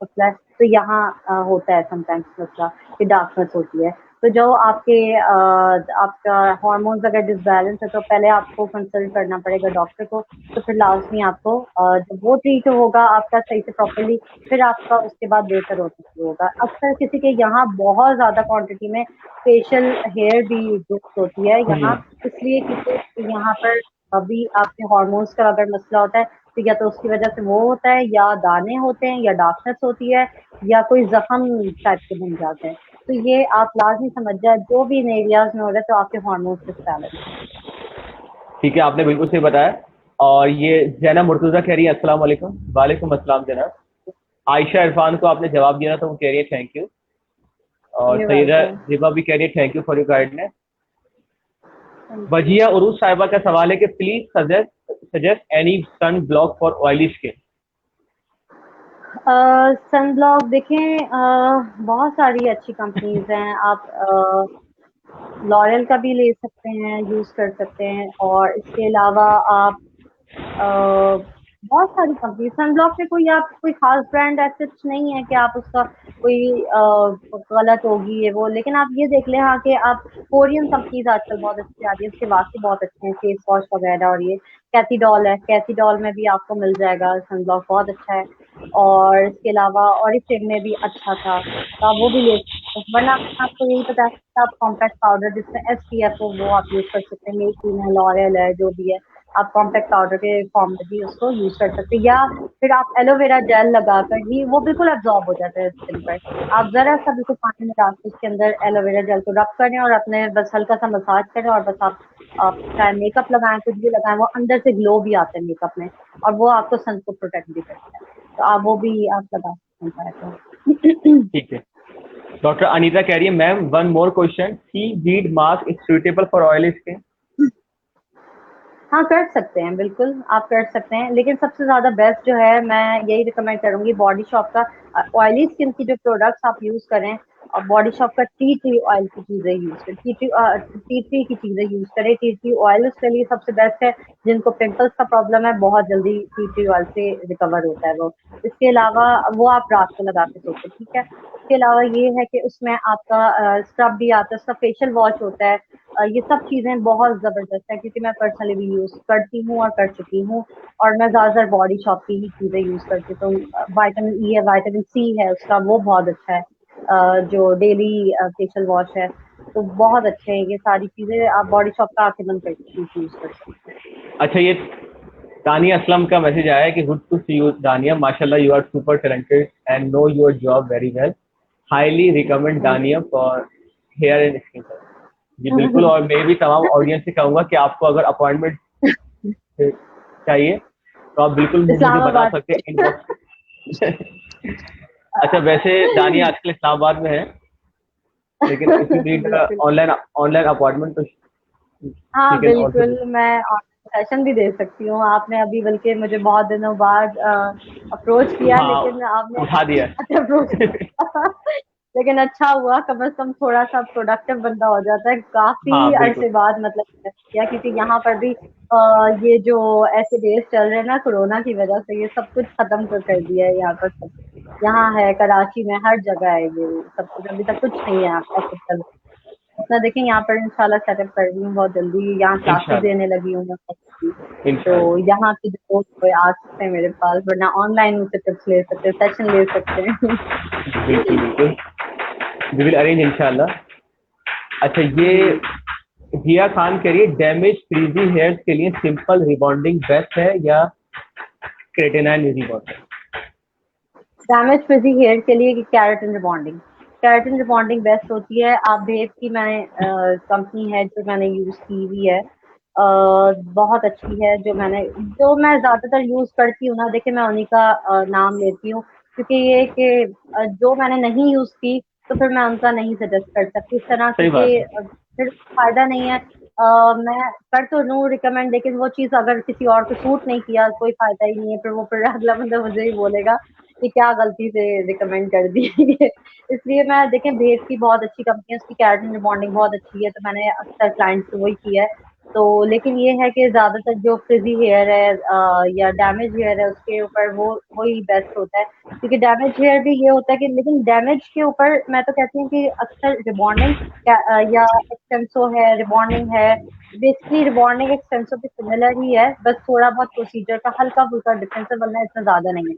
मसला है, तो यहाँ होता है समटाइम्स मसला कि डार्कनेस होती है। तो जो आपका हार्मोन्स अगर डिसबैलेंस है, तो पहले आपको कंसल्ट करना पड़ेगा डॉक्टर को। तो फिर लाजमी आपको जब वो ट्रीट होगा आपका सही से प्रॉपरली, फिर आपका उसके बाद बेहतर होना शुरू होगा। अक्सर किसी के यहाँ बहुत ज्यादा क्वांटिटी में फेशियल हेयर भी ग्रोथ होती है यहाँ, इसलिए क्योंकि यहाँ पर अभी आपके हार्मोन्स का अगर मसला होता है, तो या तो उसकी वजह से वो होता है, या दाने होते हैं, या डार्कनेस होती है, या कोई जख्म टाइप के बन जाते हैं। तो ये आप लाजमी समझ जाए, जो भी इन एरियाज में हो रहा है, तो आपके हार्मोन्स डिसबैलेंस है। ठीक है, आपने बिल्कुल सही बताया। और ये जैना मुर्तुजा कह रही है अस्सलाम वालेकुम। वालेकुम अस्सलाम जैना। आयशा इरफान को आपने जवाब दिया था, तो वो कह रही है थैंक यू। और ये सैयदा वेलकम। जिबा भी कह रही है thank you for your guidance. Wajia Urooj साहिबा का सवाल है कि please suggest suggest any sun block for oily skin. Sun block देखें, बहुत सारी अच्छी कंपनीज हैं। आप लॉरियल का भी ले सकते हैं, यूज कर सकते हैं। और इसके अलावा आप बहुत सारी कंपनी सनब्लॉक में कोई आप कोई खास ब्रांड ऐसे नहीं है कि आप उसका कोई गलत होगी ये वो, लेकिन आप ये देख लें हाँ कि आप कोरियन कंपनीज आजकल बहुत अच्छी आ रही है, उसके वाकई बहुत अच्छे हैं फेस वॉश वगैरह। और ये कैथीडॉल है, कैथीडॉल में भी आपको मिल जाएगा सनब्लॉक, बहुत अच्छा है। और इसके अलावा ऑरिफ्लेम में भी अच्छा था, तो आप वो भी ले सकते हैं। वरना आपको यही पता है कि आप कॉम्पैक्ट पाउडर जिसमें SPF हो वो आप यूज कर सकते हैं, मेक है, लॉरियल है, जो भी है, आप कॉम्पैक्ट पाउडर के फॉर्म में भी उसको यूज कर सकते हैं। या फिर आप एलोवेरा जेल लगाकर ही, वो बिल्कुल एब्जॉर्ब हो जाता है स्किन पर। आप जरा सा बिल्कुल पानी में डाल के उसके अंदर एलोवेरा जेल को रब करें और अपने बस हल्का सा मसाज करें, और बस आप चाहे मेकअप लगाएं, कुछ भी लगाएं, वो अंदर से ग्लो भी आता है मेकअप में, और वो आपको सन को प्रोटेक्ट भी करता है। तो आप वो भी आप लगा सकते हैं चाहे तो। ठीक है, डॉक्टर अनीता कह रही है ma'am one more question, sea bead mask is suitable for oily skin? हाँ, कर सकते हैं, बिल्कुल आप कर सकते हैं, लेकिन सबसे ज़्यादा बेस्ट जो है मैं यही रिकमेंड करूँगी बॉडी शॉप का ऑयली स्किन की जो प्रोडक्ट्स आप यूज़ करें और बॉडी शॉप का टी ट्री ऑयल की चीज़ें यूज़ करें, टी ट्री की चीज़ें यूज़ करें। टी ट्री ऑयल उसके लिए सबसे बेस्ट है, जिनको पिंपल्स का प्रॉब्लम है बहुत जल्दी टी ट्री ऑयल से रिकवर होता है वो। इसके अलावा वो आप रात को लगा के सोते, ठीक है। इसके अलावा ये है कि उसमें आपका स्क्रब भी आता है, उसका फेशियल वॉश होता है। ये सब चीज़ें बहुत ज़बरदस्त है क्योंकि मैं पर्सनली भी यूज़ करती हूँ और कर चुकी हूँ, और मैं ज़्यादातर बॉडी शॉप की ही चीज़ें यूज़ करती हूँ। तो विटामिन ई है, विटामिन सी है उसका, वो बहुत अच्छा है। जो डेली फेशियल वॉश है, तो बहुत अच्छे हैं ये सारी चीज़ें, आप बॉडी शॉप का आंखें बंद करके यूज़ कर सकते हैं। अच्छा, ये दानिया असलम का मैसेज आया है कि good to see you Dania, माशाल्लाह you are super talented and know your job very well, highly recommend thank Dania for hair and skin care. जी बिल्कुल, और मैं भी तमाम ऑडियंस से कहूँगा कि आपको अगर अपॉइंटमेंट यू। चाहिए तो आप बिल्कुल मुझे बता इस्लामाबाद सकते हैं इनबॉक्स। अच्छा, वैसे दानिया आजकल इस्लामाबाद में है, लेकिन इफ यू नीड बिल्कुल। ऑनलाइन ऑनलाइन अपॉइंटमेंट तो शी हाँ, कैन ऑल्सो बिल्कुल, डू। मैं सेशन भी दे सकती हूँ। आपने अभी बल्कि मुझे बहुत दिनों बाद अप्रोच किया, हाँ, लेकिन आपने उठा अच्छी दिया बात अप्रोच है। किया। लेकिन अच्छा हुआ, कम से कम थोड़ा-सा प्रोडक्टिव बंदा हो जाता है। हाँ काफ़ी बिल्कुल। अरसे बाद मतलब किया, क्योंकि यहाँ पर भी ये जो ऐसे डेज़ चल रहे हैं ना कोरोना की वज़ह से, ये सब कुछ खत्म कर दिया है यहाँ पर सब। यहाँ है, कराची में हर जगह है ये सब कुछ, अभी तक कुछ नहीं है यहाँ ऐसे चल। अपना देखें, यहाँ पर इंशाल्लाह सेटअप कर रही हूँ बहुत जल्दी, यहाँ क्लासेस देने इंशाल्लाह। लगी हूँ मैं सबकी। तो इंशाल्लाह। यहाँ के जो दोस्त कोई आ सकते हैं मेरे पास, वरना ऑनलाइन मुझसे टिप्स ले सकते हैं, सेशन ले सकते हैं। बिल्कुल बिल्कुल, वी विल अरेंज इंशाल्लाह। अच्छा, ये जी। जिया खान कह रही है डैमेज फ्रीजी हेयर्स के लिए सिंपल रिबॉन्डिंग बेस्ट है या क्रेटेनाइन रिबॉन्डिंग? डैमेज फ्रिजी हेयर के लिए keratin rebonding, keratin rebonding best होती है। आप भेद की मैंने कंपनी है जो मैंने यूज की हुई है, बहुत अच्छी है। जो मैं ज्यादातर यूज करती हूँ ना, देखिए मैं उन्हीं का नाम लेती हूँ, क्योंकि ये कि जो मैंने नहीं यूज की तो फिर मैं उनका नहीं सजेस्ट कर सकती इस तरह, सही बात क्योंकि है। फिर फायदा नहीं है। मैं कर तो लूँ रिकमेंड, लेकिन वो चीज़ अगर किसी और को सूट नहीं किया कोई फायदा ही नहीं है, फिर वो फिर अगला बंदा मुझे ही बोलेगा कि क्या गलती से रिकमेंड कर दी। इसलिए मैं देखें, भेद की बहुत अच्छी कंपनी है, उसकी कैरेटिन रिबॉन्डिंग बहुत अच्छी है, तो मैंने अक्सर क्लाइंट से वही किया है। तो लेकिन ये है कि ज्यादातर जो फ्रिजी हेयर है या डैमेज हेयर है उसके ऊपर वो वही बेस्ट होता है, क्योंकि डैमेज हेयर भी ये होता है कि, लेकिन डैमेज के ऊपर मैं तो कहती हूँ कि अक्सर रिबॉन्डिंग या एक्सटेंसो है, रिबॉन्डिंग है, बेसिकली रिबॉन्डिंग एक्सटेंसो भी सिमिलर ही है, बस थोड़ा बहुत प्रोसीजर का हल्का फुल्का डिफरेंस है, वरना इतना ज्यादा नहीं है।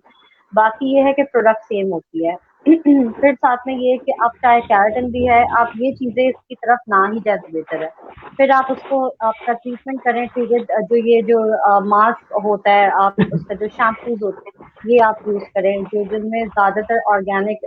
बाकी ये है कि प्रोडक्ट सेम होती है। फिर साथ में ये है कि आप चाहे कैरेटिन भी है, आप ये चीजें इसकी तरफ ना ही जाए तो बेहतर है। फिर आप उसको आपका ट्रीटमेंट करें, ट्रीटेड जो ये जो मास्क होता है, आप उसका जो शैम्पूज होते हैं ये आप यूज करें, जो जिनमें ज्यादातर ऑर्गेनिक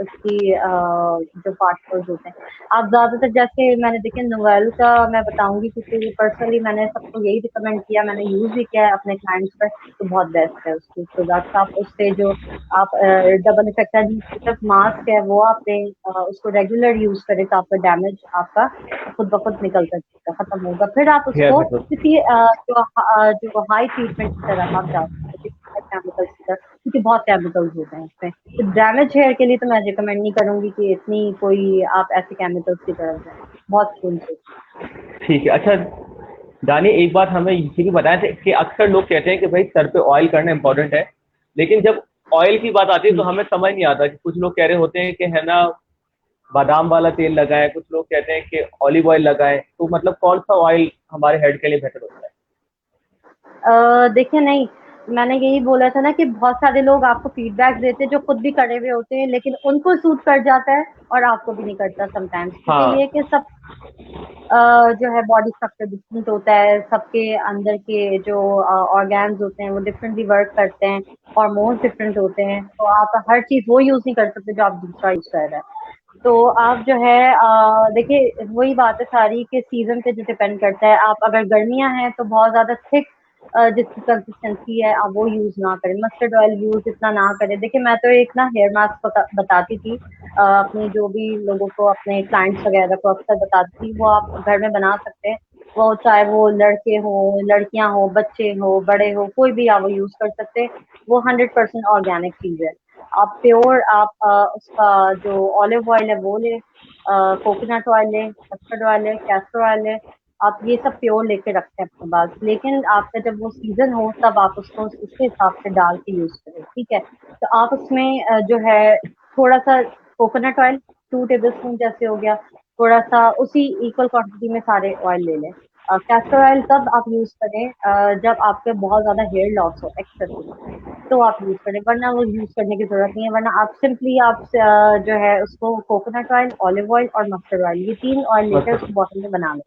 इसकी जो पार्टिकल्स होते हैं। आप ज्यादातर जैसे मैंने देखे नोवेल का मैं बताऊंगी, क्योंकि पर्सनली मैंने सबको यही रिकमेंड किया, मैंने यूज भी किया है अपने क्लाइंट्स पर, तो बहुत बेस्ट है उसकी प्रोडक्ट। आप उससे जो आप डबल इफेक्टेड सिर्फ मास्क है वो आपने उसको रेगुलर यूज करें, तो आपका डैमेज आपका खुद ब खुद निकल सकता खत्म होगा। फिर आप हेयर उसको में तो किसी जो हाई ट्रीटमेंट की तरफ आप जा सकते हैं, केमिकल्स की तरफ, क्योंकि बहुत केमिकल्स होते हैं उसमें। तो डैमेज हेयर के लिए तो मैं रिकमेंड नहीं करूंगी कि इतनी कोई आप ऐसे केमिकल्स की तरफ जाए, बहुत सुन से। ठीक है। अच्छा दानी, एक बात हमें ये भी बताया था कि अक्सर लोग कहते हैं कि भाई सर पे ऑयल करना इंपॉर्टेंट है, लेकिन जब ऑयल की बात आती है तो हमें समझ नहीं आता कि कुछ लोग कह रहे होते हैं कि है ना बादाम वाला तेल लगाएं, कुछ लोग कहते हैं कि ऑलिव ऑयल लगाएं, तो मतलब कौन सा ऑयल हमारे हेड के लिए बेहतर होता है? देखिए नहीं, मैंने यही बोला था ना कि बहुत सारे लोग आपको फीडबैक देते हैं जो खुद भी करे हुए होते हैं, लेकिन उनको सूट कर जाता है और आपको भी नहीं करता समटाइम्स, क्योंकि ये हाँ। कि सब जो है बॉडी स्ट्रक्चर डिफरेंट होता है, सबके अंदर के जो ऑर्गन्स होते हैं वो डिफरेंटली वर्क करते हैं, हार्मोन्स डिफरेंट होते हैं, तो आप हर चीज वो यूज नहीं कर सकते जो आप दूसरा यूज कर रहे हैं। तो आप जो है देखिए वही बात है सारी, के सीजन पे जो डिपेंड करता है। आप अगर गर्मियां हैं तो बहुत ज्यादा थिक जिसकी कंसिस्टेंसी है आप वो यूज ना करें, मस्टर्ड ऑयल यूज इतना ना करें। देखिए मैं तो एक ना हेयर मास्क बताती थी अपने जो भी लोगों को, अपने क्लाइंट्स वगैरह को अक्सर बताती थी, वो आप घर में बना सकते हैं। वो चाहे वो लड़के हो, लड़कियां हो, बच्चे हो, बड़े हो, कोई भी आप वो यूज कर सकते हैं। वो 100% ऑर्गेनिक चीज है। आप प्योर आप उसका जो ऑलिव ऑयल है वो ले, कोकोनट ऑयल है, मस्टर्ड ऑयल है, कैस्टर ऑयल है, आप ये सब प्योर लेके रखते हैं अपने पास। लेकिन आपका जब वो सीजन हो तब आप उसको उसके हिसाब से डाल के यूज करें, ठीक है। तो आप उसमें जो है थोड़ा सा कोकोनट ऑयल 2 टेबल स्पून जैसे हो गया, थोड़ा सा उसी इक्वल क्वांटिटी में सारे ऑयल ले लें। कैस्टर ऑयल तब आप यूज करें जब आपके बहुत ज्यादा हेयर लॉस हो, एक्सेसिव, तो आप यूज करें, वरना वो यूज करने की जरूरत नहीं है। वरना आप सिंपली आप जो है उसको कोकोनट ऑयल, ऑलिव ऑयल और मस्टर्ड ऑयल, ये 3 ऑयल लेकर उसको बॉटल में बना लें,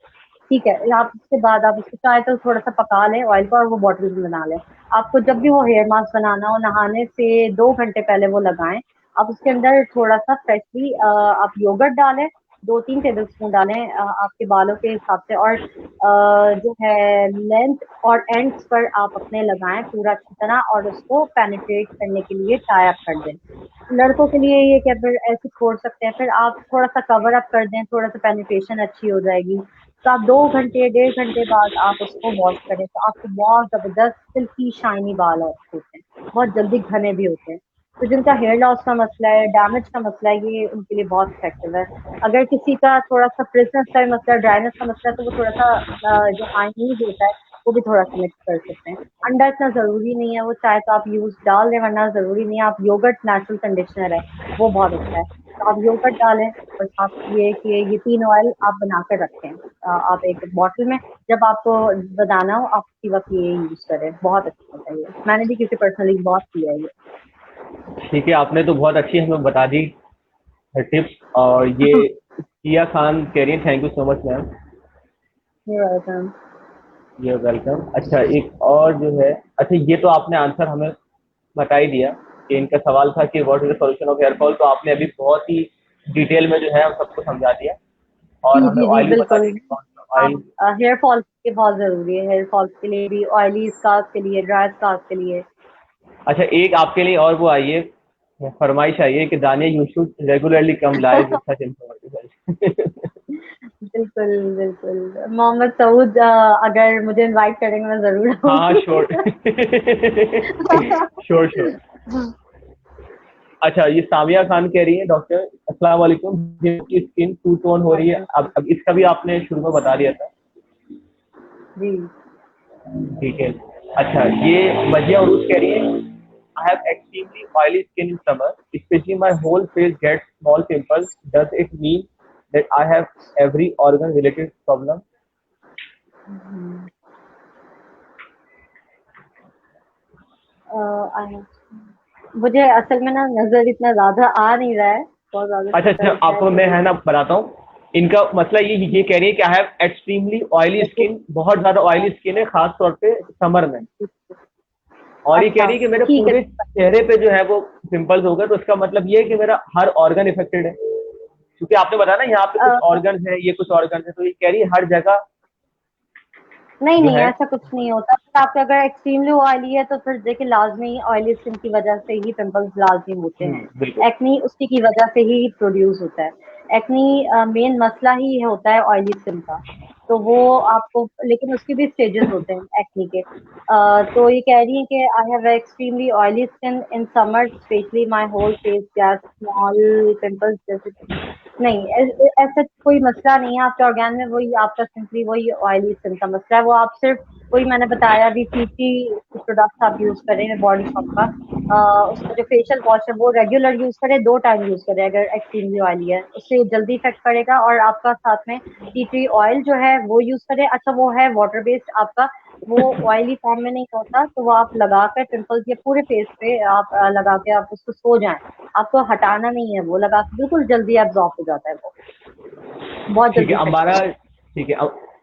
ठीक है। आप उसके बाद आप उसको चाहे तो थोड़ा सा पका लें ऑयल को और वो बॉटल में बना लें। आपको जब भी वो हेयर मास्क बनाना हो, नहाने से 2 घंटे पहले वो लगाएं। आप उसके अंदर थोड़ा सा फ्रेशली आप योगर्ट डालें, 2-3 टेबल स्पून डालें आपके बालों के हिसाब से, और जो है लेंथ और एंड्स पर आप अपने लगाएं पूरा अच्छी तरह, और उसको पेनिट्रेट करने के लिए टाई अप कर दें। लड़कों के लिए ये क्या, फिर ऐसे छोड़ सकते हैं, फिर आप थोड़ा सा कवर अप कर दें, थोड़ा सा पेनिट्रेशन अच्छी हो जाएगी। तो आप 2 घंटे 1.5 घंटे बाद आप उसको वॉश करें तो आपको बहुत जबरदस्त सिल्की शाइनी बाल होते हैं, बहुत जल्दी घने भी होते हैं। तो जिनका हेयर लॉस का मसला है, डैमेज का मसला है, ये उनके लिए बहुत इफेक्टिव है। अगर किसी का थोड़ा सा फ्रिजनेस का भी मसला है, ड्राइनेस का मसला है, तो वो थोड़ा सा जो मायनीज होता है वो भी थोड़ा सा मिक्स कर सकते हैं। अंडा इतना जरूरी नहीं है, वो चाहे तो आप यूज डाल दें, वरना जरूरी नहीं है। आप योगर्ट नेचुरल कंडीशनर है, वो बहुत अच्छा है, तो आप योगर्ट डालें। और आप ये कि ये 3 ऑयल आप बना कर रखें आप एक बॉटल में, जब आपको बनाना हो आप उसी वक्त ये यूज करें, बहुत अच्छा होता है ये। मैंने भी किसी पर्सनली बहुत किया है ये। ठीक है, आपने तो बहुत अच्छी हमें बता दी टिप्स। और ये किया खान कह रही है, thank you so much ma'am. Welcome. ये वेलकम। अच्छा एक और जो है, अच्छा ये तो आपने आंसर हमें बता ही दिया कि इनका सवाल था कि what is the solution of hair fall, तो आपने अभी बहुत ही डिटेल में जो है सबको समझा दिया। और जी हमें जी जी, ऑयल भी बता बिल्कुल। दिया कि कौन सा आप ऑयल। हेयर फॉल के बहुत जरूरी है, हेयर फॉल के लिए भी, ऑयली स्कार्फ के लिए, ड्राई स्कार्फ के लिए। अच्छा एक आपके लिए और वो आई है, फरमाइश आई है कि दानिया you should regularly come live with such informative. बिल्कुल बिल्कुल। मोहम्मद सऊद अगर मुझे इनवाइट करेंगे मैं जरूर हाँ हाँ आऊंगी। श्योर। Sure sure. अच्छा ये सामिया खान कह रही है, डॉक्टर अस्सलाम वालेकुम, जिनकी स्किन टू टोन हो रही है, अब इसका भी आपने शुरू में बता दिया था। जी। ठीक है। अच्छा ये मजिया उरूज कह रही है, I have extremely oily skin in summer, specially my whole face gets small pimples, does it mean that I have every organ related problem? Hmm, मुझे असल में ना नजर इतना ज्यादा आ नहीं रहा है, बहुत ज्यादा अच्छा छोटा अच्छा, दिख रहा है आपको मैं तो। है ना बताता हूँ। इनका मसला ये कह रही है कि I have extremely oily skin, बहुत ज्यादा ऑयली स्किन है खास तौर पे समर में। और ये कह अच्छा रही है कि मेरे ठीक है। पूरे चेहरे पे जो है वो पिंपल्स हो गए, तो इसका मतलब ये है कि मेरा हर ऑर्गन इफेक्टेड है, क्योंकि आपने बताया ना यहाँ पे कुछ अ, ऑर्गन है, ये कुछ ऑर्गन है, तो ये कह रही है हर जगह नहीं जो नहीं, है। ऐसा कुछ नहीं होता। फिर आपका अगर एक्सट्रीमली ऑयली है तो फिर देखिए लाजमी ऑयली स्किन की वजह से ही पिंपल्स लाजमी होते हैं। बिल्कुल। एक्नी उसी की वजह से ही प्रोड्यूस होता है। एक्नी मेन मसला ही होता है ऑयली स्किन का। तो वो आपको, लेकिन उसके भी स्टेजेस होते हैं एक्नी के। तो ये कह रही है कि I have extremely oily skin in summer, specially my whole face has small pimples जैसे। नहीं, ऐसा कोई मसला नहीं है आपके ऑर्गेन में, वही आपका सिंपली वही ऑयली स्किन का मसला है। वो आप सिर्फ वही मैंने बताया अभी, टी प्रोडक्ट आप यूज करें बॉडी शॉप का। उसका जो फेशियल वॉश है वो रेगुलर यूज करें, 2 टाइम यूज करें अगर एक्सट्रीमली ऑयली है, उससे जल्दी इफेक्ट पड़ेगा। और आपका साथ में टी ट्री ऑयल जो है वो यूज करें। अच्छा वो है वाटर बेस्ड आपका, वो ऑयली फॉर्म में नहीं होता, तो वो आप लगा कर पिंपल्स के पूरे फेस पे आप लगा के आप उसको सो जाएं। आपको हटाना नहीं है, वो लगा के बिल्कुल जल्दी एब्जॉर्ब हो जाता है वो, बहुत ठीक है जल्दी इफेक्ट अम्बारा। करेगा। ठीक है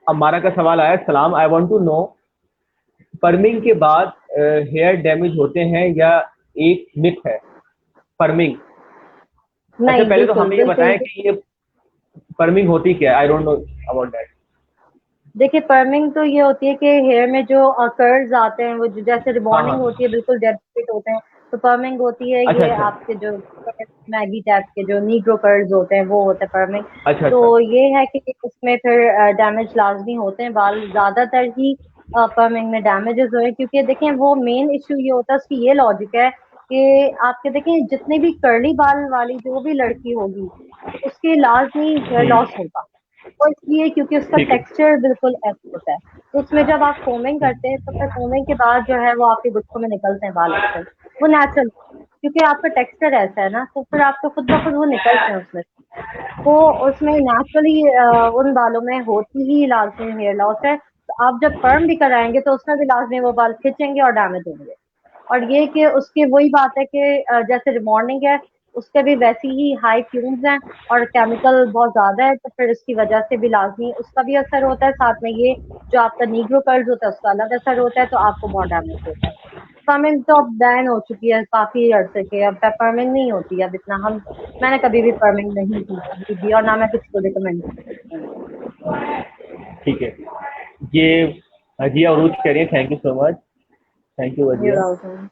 अम्बारा का सवाल आया, सलाम, I want to know perming के बाद हेयर डैमेज होते हैं या एक मिथ है पर्मिंग? अच्छा नहीं, पहले तो बिल्कुल हमें ये बिल्कुल। बताएं कि ये पर्मिंग होती क्या है, I don't know about that. देखिए पर्मिंग तो ये होती है कि हेयर में जो कर्ल्स आते हैं वो जैसे हाँ रिबॉन्डिंग हाँ। होती है, बिल्कुल डेड फिट होते हैं, तो पर्मिंग होती है अच्छा ये अच्छा। आपके जो मैगी टाइप के जो नीग्रो कर्ल्स होते हैं वो होता है पर्मिंग। अच्छा तो अच्छा। ये है कि इसमें फिर डैमेज लाजमी होते हैं बाल ज्यादातर ही पर्मिंग में डैमेजेस हुए, क्योंकि देखें वो मेन इश्यू ये होता है, उसकी ये लॉजिक है कि आपके देखें जितने भी कर्ली बाल वाली जो भी लड़की होगी उसके लाजमी हेयर हम्म। लॉस होगा। वो इसलिए क्योंकि उसका ठीक है। टेक्सचर बिल्कुल ऐसा होता है। तो उसमें जब आप कोमिंग करते हैं तो फिर कोमिंग के बाद जो है वो आपके गुच्छों में निकलते हैं बाल अक्सर, वो नेचुरल, क्योंकि आपका टेक्सचर ऐसा है ना, तो फिर आपको खुद ब खुद वो निकलते हैं उसमें। वो उसमें नेचुरली उन बालों में होती ही लाजमी हेयर लॉस है, तो आप जब पर्म भी कराएंगे तो उसमें भी लाजमी वो बाल खिंचेंगे और डैमेज होंगे। और ये कि उसकी वही बात है कि जैसे रिमॉर्निंग है उसके भी वैसी ही हाई फ्यूम्स हैं और केमिकल बहुत ज्यादा है, तो फिर इसकी वजह से भी लाजमी उसका भी असर होता है, साथ में ये जो आपका नीग्रो कर्ल्स होता है उसका अलग असर होता है, तो आपको बहुत डैमेज होता है। पेपरमिंट तो अब बैन हो चुकी है काफी अरसे के, अब पेपरमिंट नहीं होती अब इतना, हम मैंने कभी भी पेपरमिंट नहीं की कभी भी, और ना मैं किसी को रिकमेंड करूंगी। ठीक है। ये वजिया उरूज कह रही है, thank you so much. Thank you ये वजिया। राउटिंग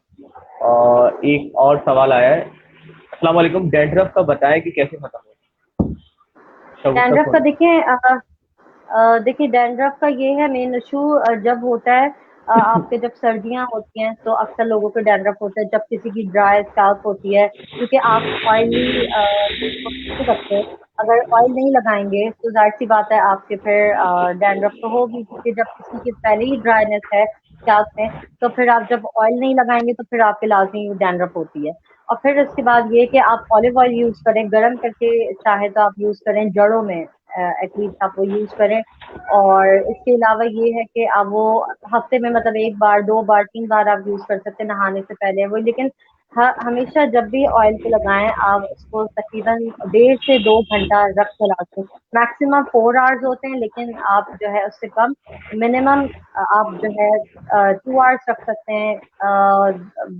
और एक और सवाल आया है, अस्सलाम वालेकुम, डैंड्रफ का बताएं कि कैसे खत्म हो। शगुफ्ता डैंड्रफ का खोल। देखिए डैंड्रफ का ये है मेन इशू जब होता है आपके जब सर्दियां होती हैं तो अक्सर लोगों को डैंड्रफ होता है, जब किसी की ड्राई स्कैल्प होती है, क्योंकि आप ऑयली नहीं रखते, अगर ऑयल नहीं लगाएंगे तो जाहिर सी बात है आपके फिर डैंड्रफ तो होगी, क्योंकि जब किसी की पहले ही ड्राइनेस है स्कैल्प में, तो फिर आप जब ऑयल नहीं लगाएंगे तो फिर आपके लाजमी डैंड्रफ होती है। और फिर उसके बाद ये कि आप ऑलिव ऑयल यूज करें, गर्म करके चाहे तो आप यूज करें जड़ों में, एटलीस्ट आप वो यूज करें। और इसके अलावा ये है कि आप वो हफ्ते में मतलब एक बार, दो बार, तीन बार आप यूज कर सकते हैं नहाने से पहले वो, लेकिन हमेशा जब भी ऑयल को लगाएं आप उसको तकरीबन 1.5 से 2 घंटा रख कर रखें। मैक्सिमम 4 आवर्स होते हैं, लेकिन आप जो है उससे कम, मिनिमम आप जो है 2 आवर्स रख सकते हैं,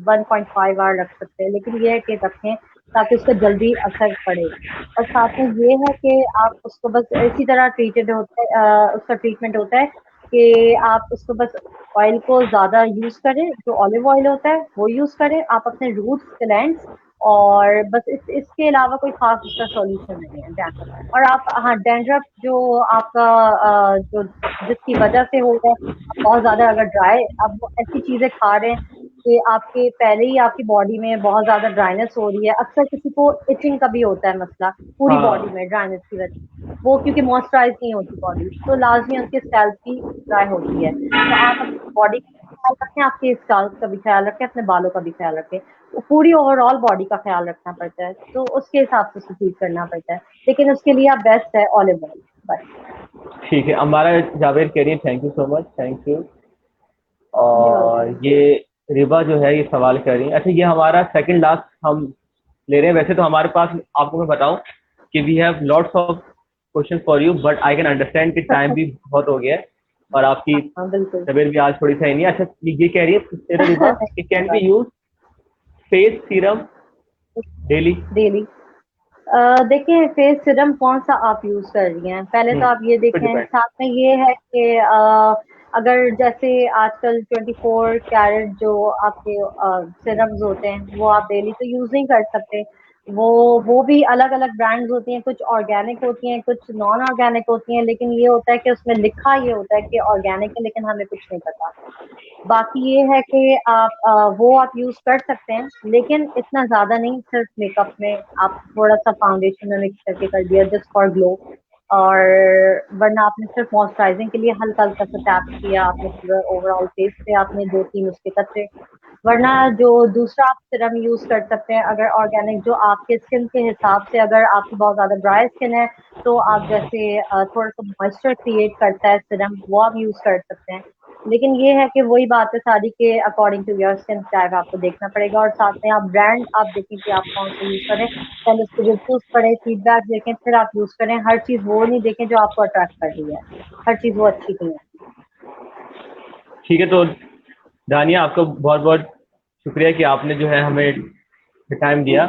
1.5 आवर रख सकते हैं, लेकिन ये है कि रखें ताकि उसका जल्दी असर पड़े। और साथ में ये है कि आप उसको बस इसी तरह ट्रीटेड होता है, उसका ट्रीटमेंट होता है कि आप उसको बस ऑयल को ज्यादा यूज करें, जो ऑलिव ऑयल होता है वो यूज करें आप अपने रूट्स क्लेंस, और बस इसके अलावा कोई खास उसका सॉल्यूशन नहीं है डैंड्रफ। और आप हाँ डैंड्रफ जो आपका जो जिसकी वजह से हो रहा है, आप बहुत ज्यादा अगर ड्राई आप वो ऐसी चीजें खा रहे हैं कि आपके पहले ही आपकी बॉडी में बहुत ज्यादा ड्राइनेस हो रही है, अक्सर किसी को इचिंग का भी होता है मसला पूरी बॉडी हाँ। में ड्राइनेस की वजह से, वो क्योंकि मॉइस्चराइज नहीं होती बॉडी, तो लाजमी उनकी स्कैल्प भी ड्राई होती है। तो आप अपनी बॉडी का ख्याल रखें, आपके स्कैल्प का भी ख्याल रखें, अपने बालों का भी ख्याल रखें, वो पूरी ओवरऑल बॉडी का ख्याल रखना पड़ता है, तो उसके हिसाब से उसे ट्रीट करना पड़ता है, लेकिन उसके लिए आप बेस्ट है ऑलिव ऑयल बस। ठीक है, अम्बारा जावेद कह रही है, thank you so much, thank you. You और वेलकम। ये रिबा जो है ये सवाल कर रही है, अच्छा ये हमारा सेकंड लास्ट हम ले रहे हैं, वैसे तो हमारे पास आपको मैं बताऊं कि we have lots of question for you, but I can understand कि टाइम भी बहुत हो गया है और आपकी हाँ बिल्कुल। तबीयत भी आज थोड़ी सही नहीं है। अच्छा ये कह रही है तेरा रिबा कि can be use face serum daily. Daily देखिए फेस सीरम कौन सा आप यूज कर रही हैं, पहले तो आप ये उस पर देखें, डिपेंड। साथ में ये है कि अगर जैसे आजकल 24 कैरेट जो आपके सिरम्स होते हैं वो आप डेली तो यूज नहीं कर सकते, वो भी अलग अलग ब्रांड्स होती हैं, कुछ ऑर्गेनिक होती हैं कुछ नॉन ऑर्गेनिक होती हैं, लेकिन ये होता है कि उसमें लिखा ये होता है कि ऑर्गेनिक है, लेकिन हमें कुछ नहीं पता। बाकी ये है कि आप वो आप यूज कर सकते हैं, लेकिन इतना ज्यादा नहीं, सिर्फ मेकअप में आप थोड़ा सा फाउंडेशन में मिक्स करके कर दिया जस्ट फॉर ग्लो, और वरना आपने सिर्फ मॉइस्चराइजिंग के लिए हल्का हल्का सा टैप किया आपने पूरा ओवरऑल फेस पे, आपने दो तीन उसके कतरे। वरना जो दूसरा आप सिरम यूज कर सकते हैं अगर ऑर्गेनिक, जो आपके स्किन के हिसाब से, अगर आपकी बहुत ज्यादा ड्राई स्किन है तो आप जैसे थोड़ा सा मॉइस्चर क्रिएट करता है सिरम, वो आप यूज कर सकते हैं। लेकिन ये है कि वही बात है सारी के according to your skin type आपको देखना पड़ेगा, और साथ में आप ब्रांड आप देखें कि आप कौन सा यूज करें, पहले उसके रिव्यूज पढ़ें, फीडबैक देखें, फिर आप यूज करें, हर चीज वो नहीं देखें जो आपको अट्रैक्ट कर रही है, हर चीज वो अच्छी नहीं है। ठीक है, तो दानिया आपका बहुत बहुत शुक्रिया कि आपने जो है हमें टाइम दिया,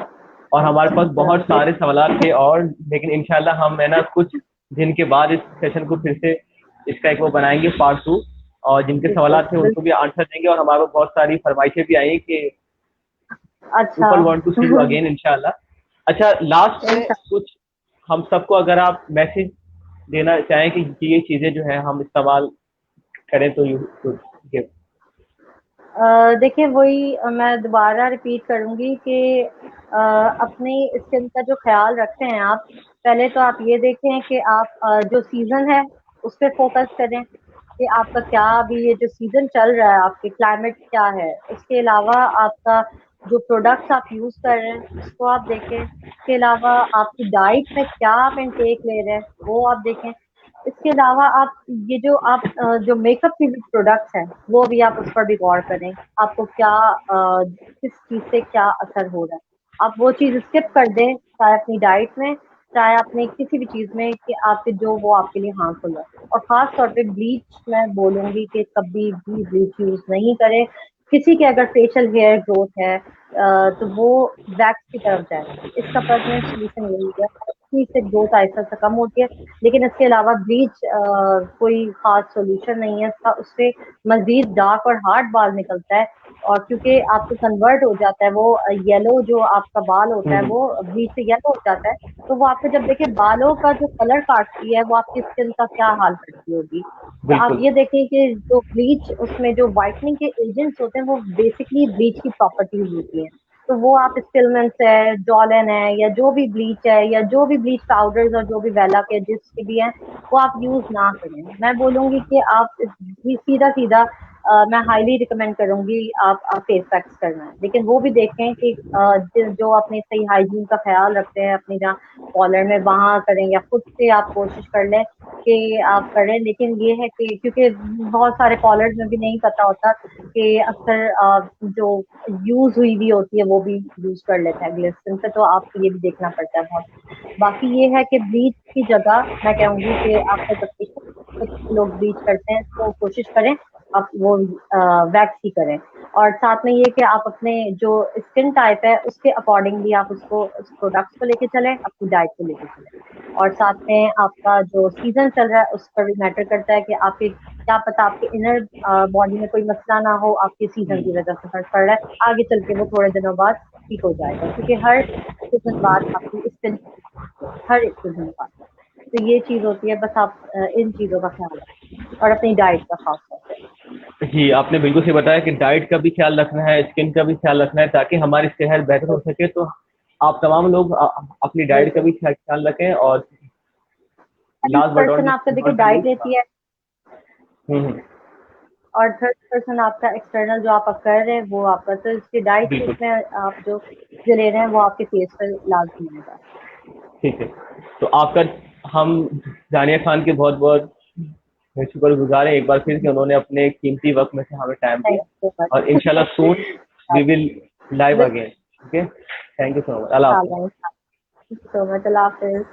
और हमारे पास बहुत ये सारे सवाल थे और, लेकिन इंशाल्लाह हम है ना कुछ दिन के बाद इस सेशन को फिर से इसका एक वो बनाएंगे पार्ट 2, और जिनके बिल्कुल सवाल थे उनको भी आंसर देंगे, और हमारे पास बहुत सारी फरमाइशें भी आई हैं कि अच्छा। People want to see you again इंशाल्लाह। अच्छा, लास्ट में कुछ हम सबको अगर आप मैसेज देना चाहें कि ये चीजें जो है हम इस्तेमाल करें तो यू गिव। देखिए वही मैं दोबारा रिपीट करूंगी कि अपनी स्किन का जो ख्याल रखते हैं आप, पहले तो आप ये देखें कि आप जो सीजन है उस पर फोकस करें कि आपका क्या अभी ये जो सीजन चल रहा है आपके क्लाइमेट क्या है। उसके अलावा आपका जो प्रोडक्ट्स आप यूज कर रहे हैं उसको आप देखें। इसके अलावा आपकी डाइट में क्या आप इनटेक ले रहे हैं वो आप देखें। इसके अलावा आप ये जो आप जो मेकअप के भी प्रोडक्ट्स हैं वो भी आप उस पर भी गौर करें। आपको क्या किस चीज से क्या असर हो रहा है, आप वो चीज स्किप कर दें, चाहे अपनी डाइट में चाहे अपने किसी भी चीज में, कि आपके जो वो आपके लिए हार्मफुल है। और खास तौर पे ब्लीच मैं बोलूंगी कि कभी भी ब्लीच यूज नहीं करें। किसी के अगर फेशियल हेयर ग्रोथ है तो वो वैक्स की तरफ जाए। इसका परमानेंट सोल्यूशन यही है, वैक्स से ग्रोथ आहिस्ता से कम होती है। लेकिन इसके अलावा ब्लीच कोई खास सोल्यूशन नहीं है इसका, उससे मजीद डार्क और हार्ड बाल निकलता है। और क्योंकि आपको कन्वर्ट हो जाता है वो येलो जो आपका बाल होता है वो ब्लीच से येलो हो जाता है। तो वो आपको जब देखिए बालों का जो कलर काटती है वो आपकी स्किन का क्या हाल करती होगी। तो आप बिल्कुल। ये देखें कि जो ब्लीच उसमें जो व्हाइटनिंग के एजेंट्स होते हैं वो बेसिकली ब्लीच की प्रॉपर्टीज होती हैं। तो वो आप स्पिलमेंट्स है, जॉलन है, या जो भी ब्लीच है या जो भी ब्लीच पाउडर्स और जो भी वेला के जिसके भी हैं वो आप यूज ना करें। मैं बोलूंगी कि आप सीधा सीधा मैं हाईली रिकमेंड करूंगी आप फेस पैक्स करना है। लेकिन वो भी देखें कि जो अपने सही हाइजीन का ख्याल रखते हैं अपनी जहाँ कॉलर में वहां करें, या खुद से आप कोशिश कर लें कि आप करें। लेकिन ये है कि क्योंकि बहुत सारे कॉलर्स में भी नहीं पता होता कि अक्सर जो यूज हुई भी होती है वो भी यूज कर लेते हैं ग्लिसरीन पे, तो आपको ये भी देखना पड़ता है बहुत। बाकी ये है कि ब्लीच की जगह मैं कहूंगी कि आपका जब कुछ लोग ब्लीच करते हैं तो कोशिश करें आप वो वैक्स ही करें। और साथ में ये कि आप अपने जो स्किन टाइप है उसके अकॉर्डिंगली आप उसको उस प्रोडक्ट्स को लेके चलें, अपनी डाइट को लेके चलें। और साथ में आपका जो सीजन चल रहा है उस पर भी मैटर करता है कि आपके क्या पता आपके इनर बॉडी में कोई मसला ना हो, आपके सीजन की वजह से फर्क पड़ रहा है, आगे चल के वो थोड़े दिनों बाद ठीक हो जाएगा। क्योंकि हर सीजन बाद आपकी स्किन हर एक सीजन बाद, तो ये चीज होती है। बस आप इन चीजों का ख्याल रखें और अपनी डाइट का खास तौर पे। जी, आपने बिल्कुल सही बताया कि डाइट का भी ख्याल रखना है, स्किन का भी ख्याल रखना है, ताकि हमारी सेहत बेहतर हो सके। तो आप तमाम लोग अपनी डाइट का बिल्कुल, भी ख्याल रखें। और थर्ड लास्ट बट पर्सन आपका देखिए नॉट द डाइट लीस्ट। लेती है हम्म। और थर्ड पर्सन आपका एक्सटर्नल जो आप कर रहे हैं वो आपका, तो इसकी डाइट बिल्कुल। इसमें आप जो ले रहे हैं वो आपके फेस पर लाजमी आएगा। ठीक है। तो आपका हम जानिया खान के बहुत बहुत शुक्रगुजार हैं एक बार फिर कि उन्होंने अपने कीमती वक्त में से हमें टाइम थैंक दिया। यू सो और इंशाल्लाह soon we much. Will live again. Okay, thank you so much. अल्लाह हाफिज़। Thank you so much. अल्लाह हाफिज।